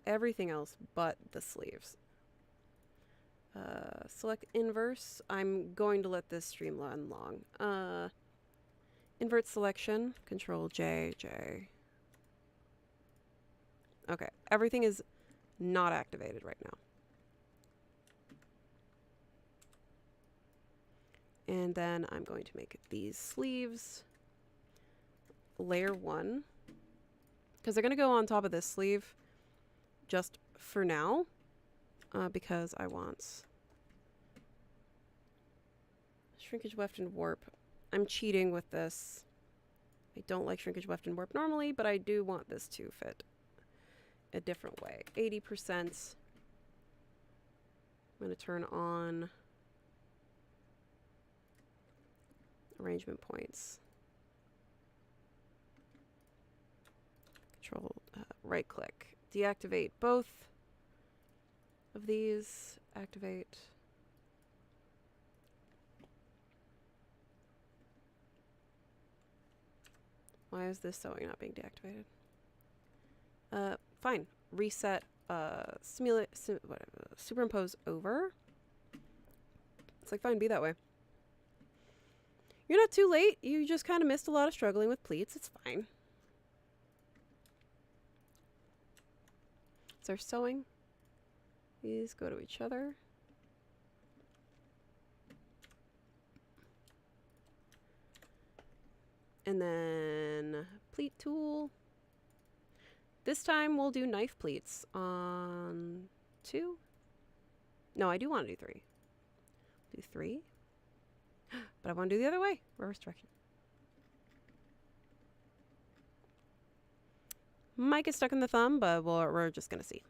everything else but the sleeves. Select inverse. I'm going to let this stream run long. Invert selection. Control J, J. Okay, everything is not activated right now. And then I'm going to make these sleeves layer 1. Because they're going to go on top of this sleeve just for now. Because I want shrinkage, weft, and warp. I'm cheating with this. I don't like shrinkage, weft, and warp normally, but I do want this to fit a different way. 80%. I'm going to turn on arrangement points. Control right click. Deactivate both of these. Activate. Why is this sewing not being deactivated? Fine. Reset, simulate, whatever, superimpose over. It's like, fine, be that way. You're not too late. You just kind of missed a lot of struggling with pleats. It's fine. So sewing. These go to each other. And then pleat tool. This time we'll do knife pleats on 2. No, I do want to do 3. Do 3. But I want to do the other way. Reverse direction. Might get stuck in the thumb, but we're just going to see.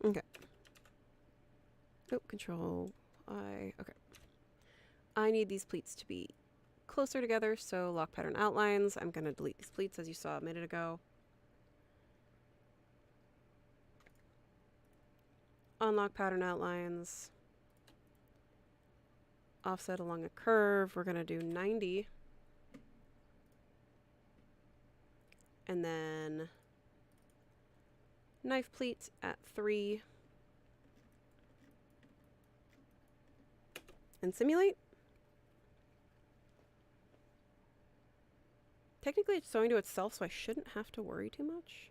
Okay. Oh, control I. Okay. I need these pleats to be closer together, so lock pattern outlines. I'm going to delete these pleats as you saw a minute ago. Unlock pattern outlines. Offset along a curve. We're going to do 90. And then knife pleat at 3. And simulate. Technically it's sewing to itself, so I shouldn't have to worry too much.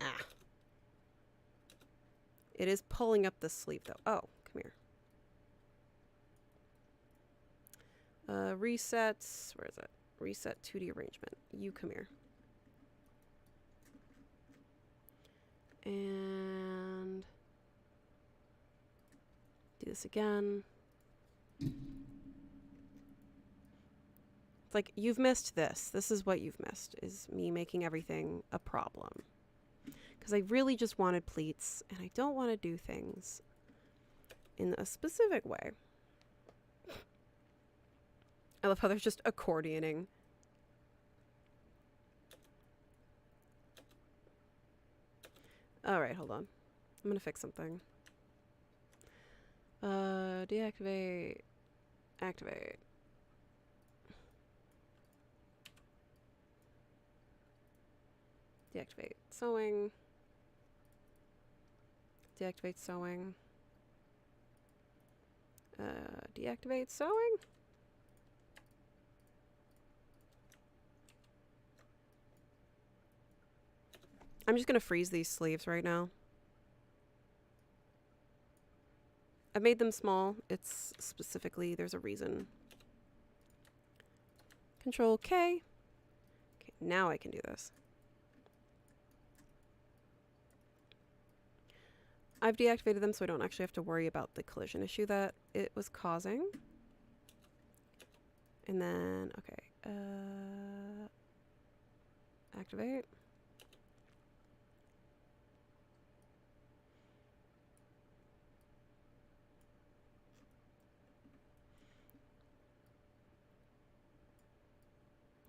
Ah. It is pulling up the sleeve though. Oh, come here. Resets, where is it? Reset 2D arrangement. You come here. And do this again. It's like, you've missed this. This is what you've missed, is me making everything a problem. Because I really just wanted pleats, and I don't want to do things in a specific way. I love how there's just accordioning. Alright, hold on. I'm gonna fix something. Deactivate. Activate. Deactivate sewing. Deactivate sewing. Deactivate sewing. I'm just going to freeze these sleeves right now. I've made them small. It's specifically, there's a reason. Control K. Okay, now I can do this. I've deactivated them so I don't actually have to worry about the collision issue that it was causing. And then, okay, activate.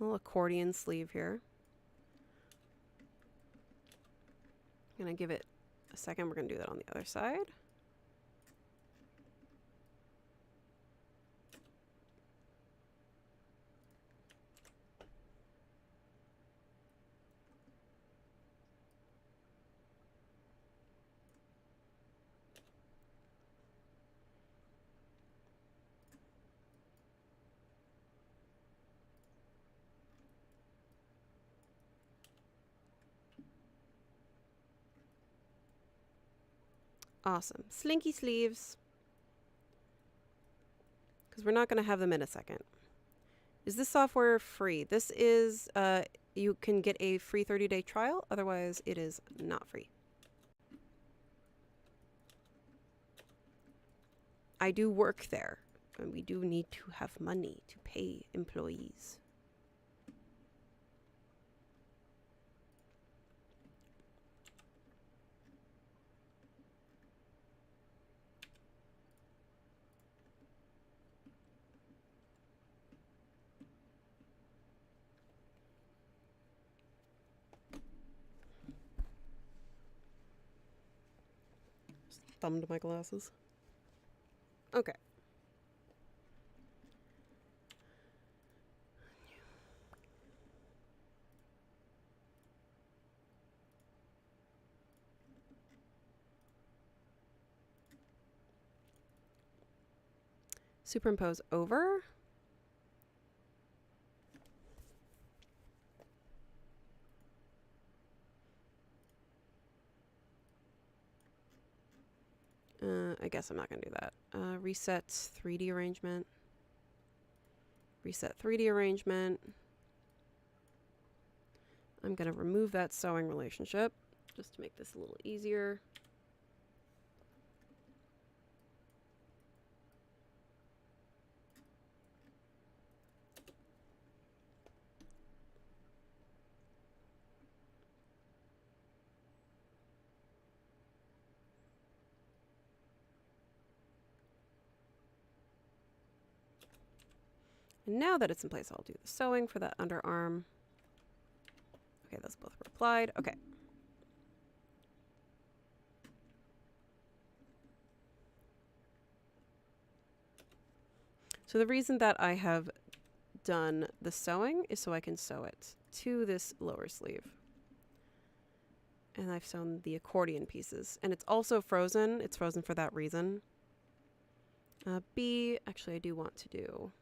Little accordion sleeve here. I'm gonna give it a second. We're gonna do that on the other side. Awesome. Slinky sleeves. Because we're not going to have them in a second. Is this software free? This is, you can get a free 30-day trial. Otherwise, it is not free. I do work there. And we do need to have money to pay employees. Thumbed my glasses. Okay. Superimpose over. I guess I'm not going to do that. Reset 3D arrangement. Reset 3D arrangement. I'm going to remove that sewing relationship just to make this a little easier. And now that it's in place, I'll do the sewing for that underarm. Okay, those both were applied. Okay. So the reason that I have done the sewing is so I can sew it to this lower sleeve. And I've sewn the accordion pieces. And it's also frozen. It's frozen for that reason. B, actually I do want to do.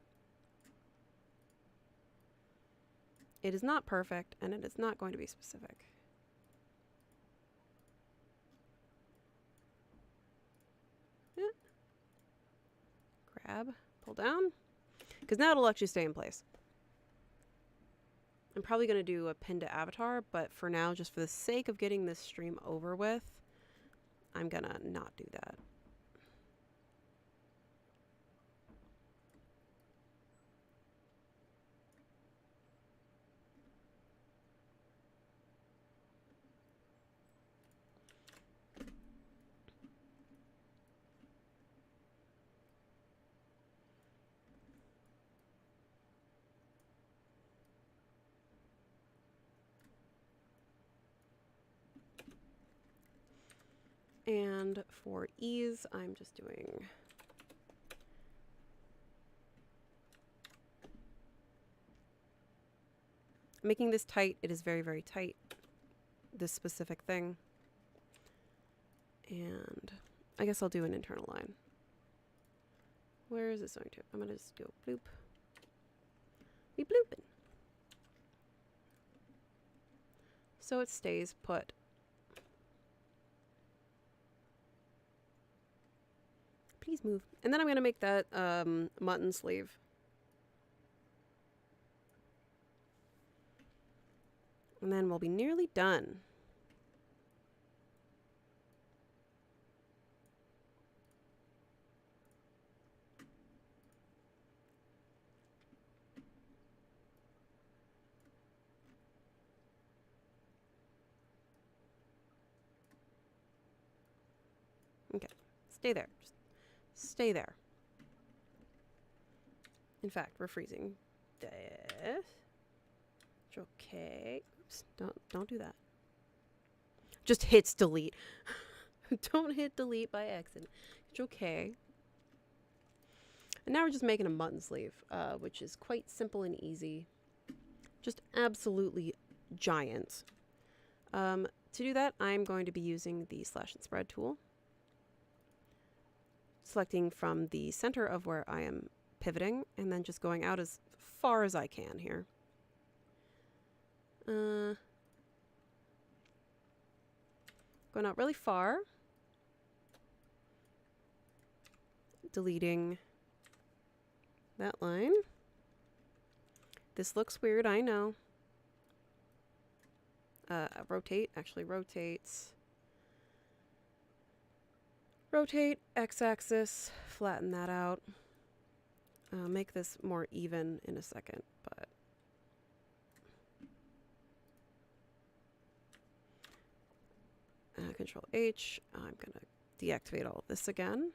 It is not perfect, and it is not going to be specific. Yeah. Grab, pull down, because now it'll actually stay in place. I'm probably going to do a pin to avatar, but for now, just for the sake of getting this stream over with, I'm going to not do that. And for ease, I'm just doing making this tight. It is very, very tight, this specific thing. And I guess I'll do an internal line. Where is this going to? I'm going to just go bloop. We blooping. So it stays put. Please move. And then I'm going to make that mutton sleeve. And then we'll be nearly done. Okay, stay there. Just stay there. In fact, we're freezing this. Okay. Oops, don't do that. Just hits delete. Don't hit delete by accident. It's okay. And now we're just making a mutton sleeve, which is quite simple and easy. Just absolutely giant. To do that, I'm going to be using the slash and spread tool. Selecting from the center of where I am pivoting, and then just going out as far as I can here. Going out really far. Deleting that line. This looks weird, I know. Rotate, actually rotates. Rotate, x-axis, flatten that out. Make this more even in a second, but Control H. I'm going to deactivate all of this again.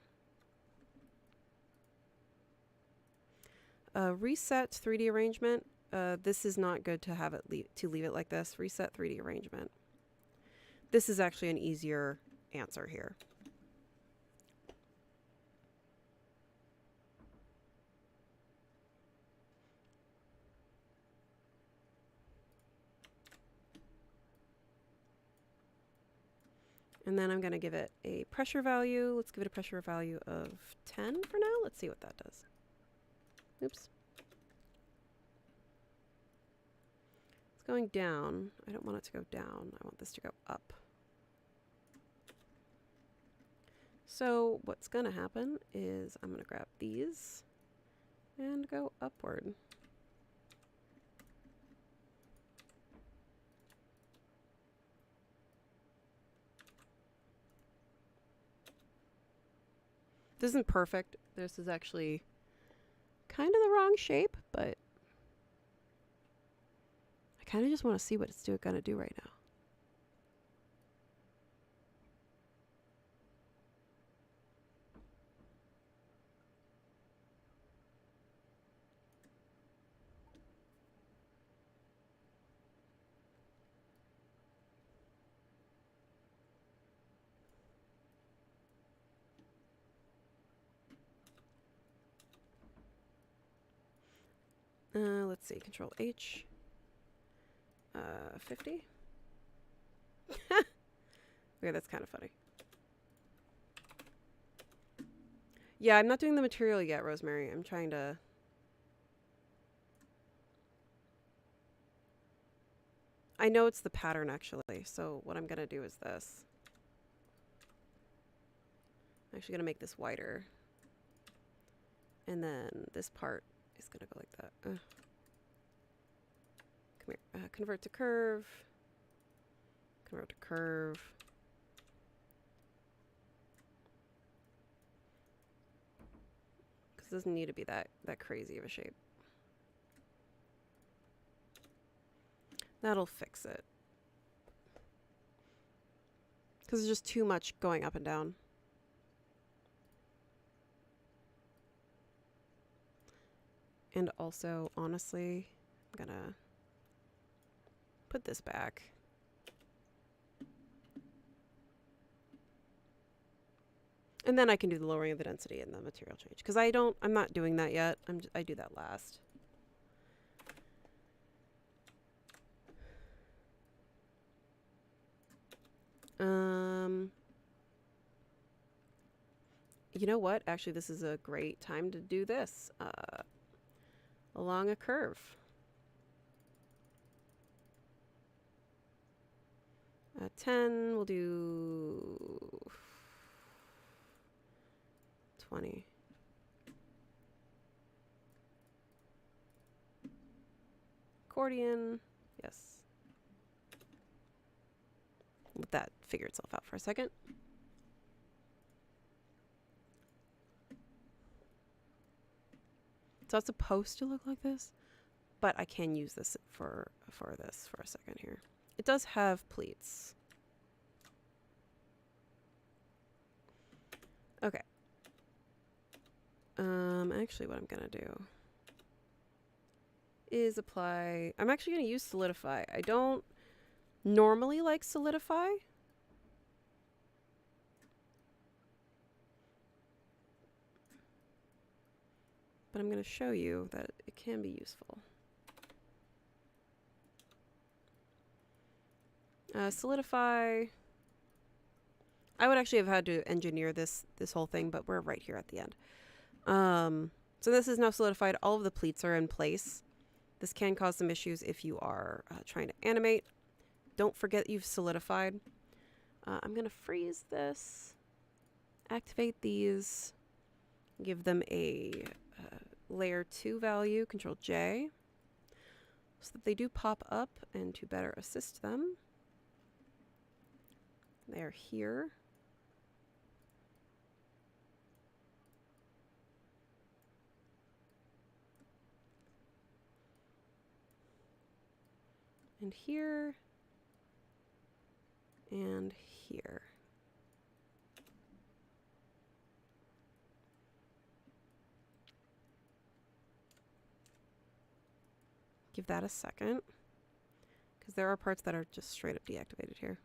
Reset 3D arrangement. This is not good to have it leave it like this. Reset 3D arrangement. This is actually an easier answer here. And then I'm going to give it a pressure value. Let's give it a pressure value of 10 for now. Let's see what that does. Oops. It's going down. I don't want it to go down. I want this to go up. So what's going to happen is I'm going to grab these and go upward. This isn't perfect. This is actually kind of the wrong shape, but I kind of just want to see what it's going to do right now. Let's see, Control H. 50. Okay, that's kind of funny. Yeah, I'm not doing the material yet, Rosemary. I'm trying to... I know it's the pattern, actually. So what I'm going to do is this. I'm actually going to make this wider. And then this part is going to go like that. Come here. Convert to curve. Convert to curve. Because it doesn't need to be that crazy of a shape. That'll fix it. Because there's just too much going up and down. And also, honestly, I'm gonna put this back. And then I can do the lowering of the density and the material change. Because I'm not doing that yet. I do that last. You know what? Actually, this is a great time to do this. Along a curve. 10, we'll do 20. Accordion, yes. Let that figure itself out for a second. So it's supposed to look like this, but I can use this for this for a second here. It does have pleats. Okay. Actually what I'm gonna do is apply, I'm actually gonna use Solidify. I don't normally like Solidify. But I'm going to show you that it can be useful. Solidify. I would actually have had to engineer this whole thing, but we're right here at the end. So this is now solidified. All of the pleats are in place. This can cause some issues if you are trying to animate. Don't forget you've solidified. I'm going to freeze this. Activate these. Give them a layer 2 value, Control J, so that they do pop up, and to better assist them, they're here. And here. And here. Give that a second, because there are parts that are just straight up deactivated here.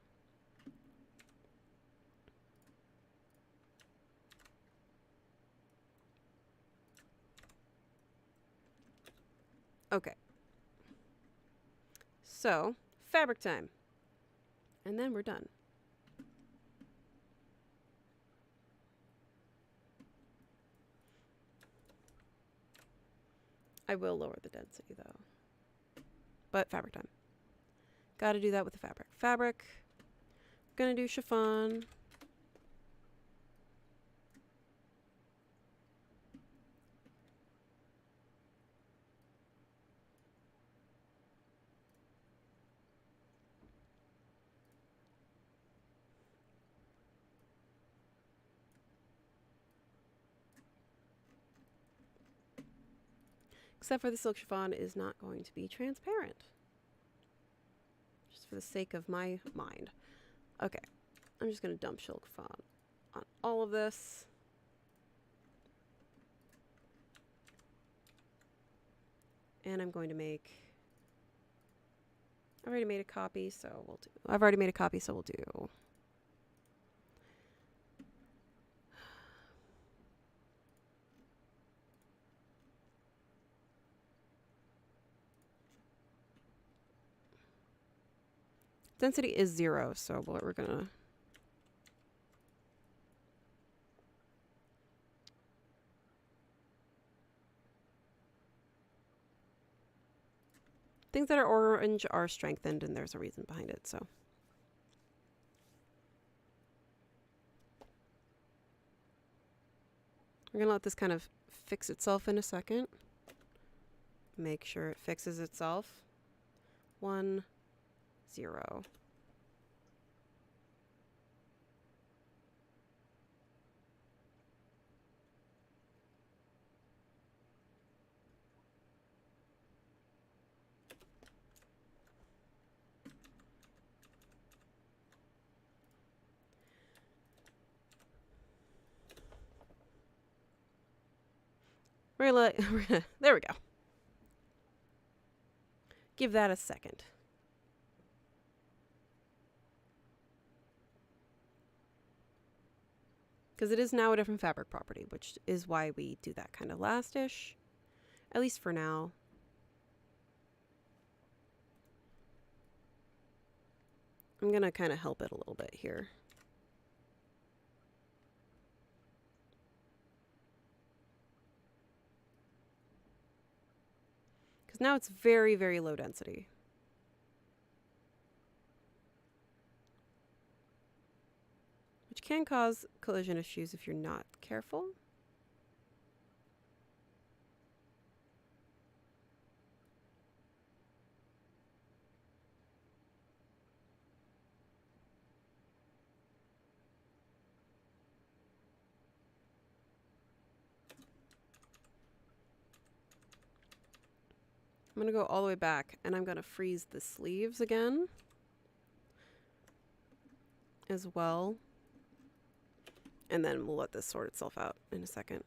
Okay. So, fabric time. And then we're done. I will lower the density though. But fabric time. Got to do that with the fabric. Fabric. Gonna do chiffon. Except for the silk chiffon is not going to be transparent. Just for the sake of my mind. Okay, I'm just going to dump silk chiffon on all of this. And I'm going to make... I've already made a copy, so we'll do... I've already made a copy, so we'll do... Density is 0, so what we're gonna... Things that are orange are strengthened, and there's a reason behind it, so. We're gonna let this kind of fix itself in a second. Make sure it fixes itself. 1, 0. There we go. Give that a second. Because it is now a different fabric property, which is why we do that kind of last-ish, at least for now. I'm going to kind of help it a little bit here. Because now it's very, very low density. Which can cause collision issues if you're not careful. I'm going to go all the way back, and I'm going to freeze the sleeves again as well. And then we'll let this sort itself out in a second.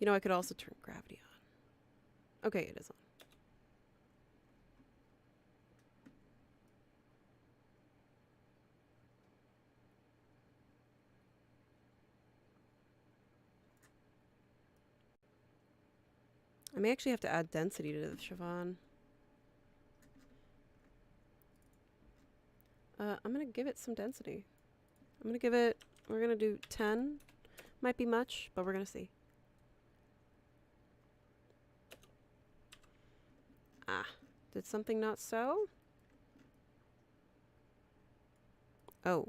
You know, I could also turn gravity on. Okay, it is on. I may actually have to add density to the chiffon. I'm going to give it some density. I'm going to give it, we're going to do 10. Might be much, but we're going to see. Ah, did something not sew? Oh.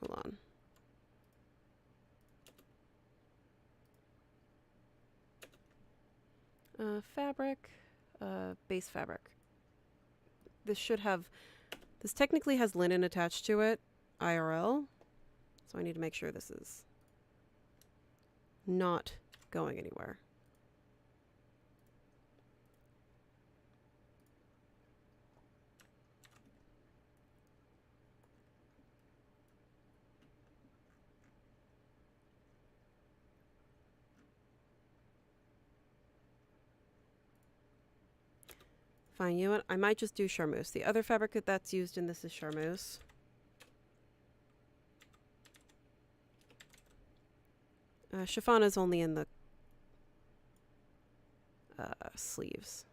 Hold on. Fabric, base fabric. This should have, this technically has linen attached to it, IRL. So I need to make sure this is not going anywhere. Fine, you know what? I might just do charmeuse. The other fabric that's used in this is charmeuse. Chiffon is only in the sleeves.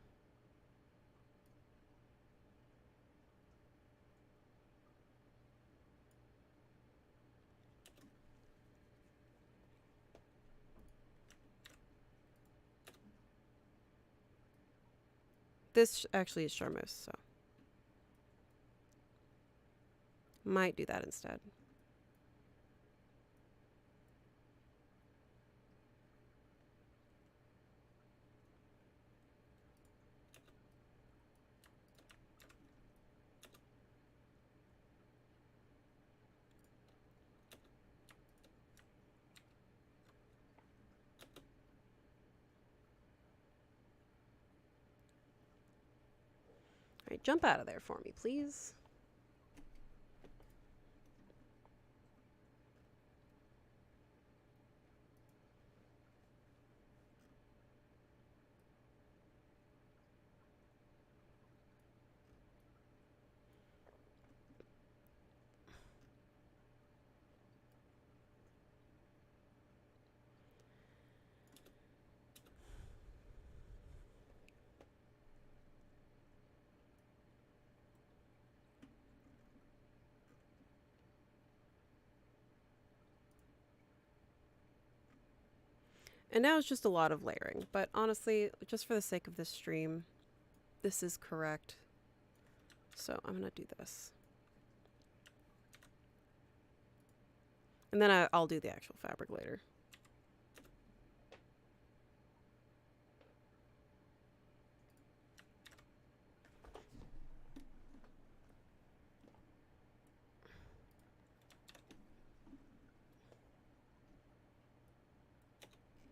This actually is charmeuse, so might do that instead. All right, jump out of there for me, please. And now it's just a lot of layering. But honestly, just for the sake of this stream, this is correct. So I'm going to do this. And then I'll do the actual fabric later.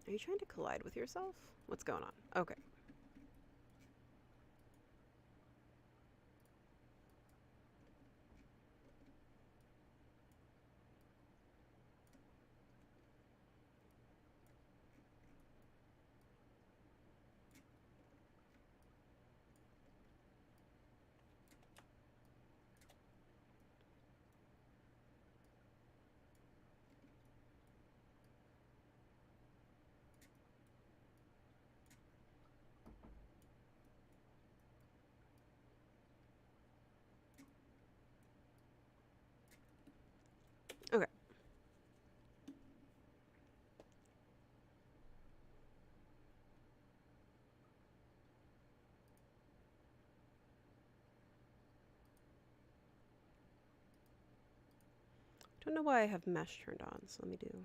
Are you trying to collide with yourself? What's going on? Okay. Okay. Don't know why I have mesh turned on, so let me do.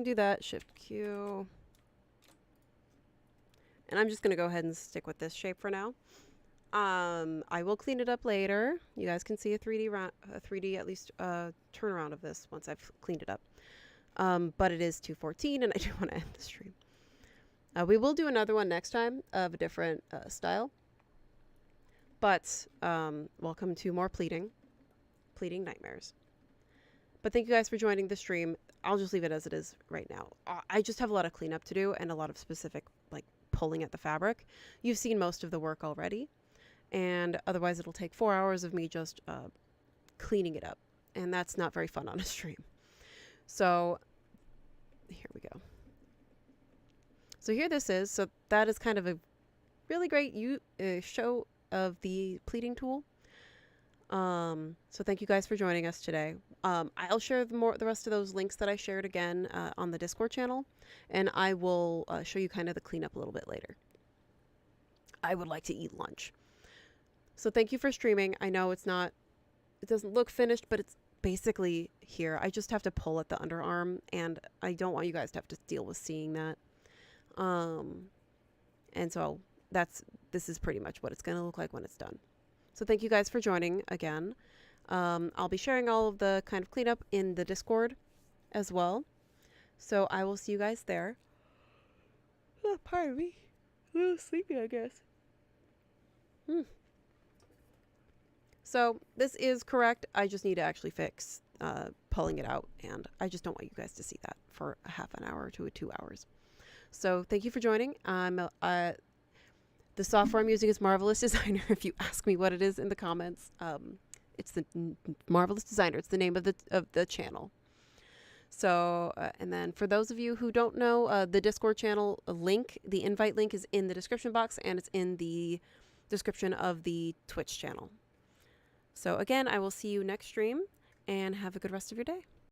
Do that, Shift Q. And I'm just going to go ahead and stick with this shape for now. I will clean it up later. You guys can see a 3D at least turnaround of this once I've cleaned it up. But it is 2:14 and I do want to end the stream. We will do another one next time of a different style. But welcome to more pleating nightmares. But thank you guys for joining the stream. I'll just leave it as it is right now. I just have a lot of cleanup to do and a lot of specific like pulling at the fabric. You've seen most of the work already. And otherwise it'll take 4 hours of me just cleaning it up. And that's not very fun on a stream. So here we go. So here this is. So that is kind of a really great show of the pleating tool. So thank you guys for joining us today. I'll share the rest of those links that I shared again on the Discord channel, and I will show you kind of the cleanup a little bit later. I would like to eat lunch. So thank you for streaming. I know it doesn't look finished, but it's basically here. I just have to pull at the underarm, and I don't want you guys to have to deal with seeing that. And so this is pretty much what it's going to look like when it's done. So thank you guys for joining again. I'll be sharing all of the kind of cleanup in the Discord as well. So I will see you guys there. Oh, pardon me. A little sleepy, I guess. So this is correct. I just need to actually fix pulling it out. And I just don't want you guys to see that for a half an hour to 2 hours. So thank you for joining. The software I'm using is Marvelous Designer. If you ask me what it is in the comments, it's the Marvelous Designer. It's the name of the channel. So, and then for those of you who don't know, the Discord channel link, the invite link is in the description box, and it's in the description of the Twitch channel. So again, I will see you next stream, and have a good rest of your day.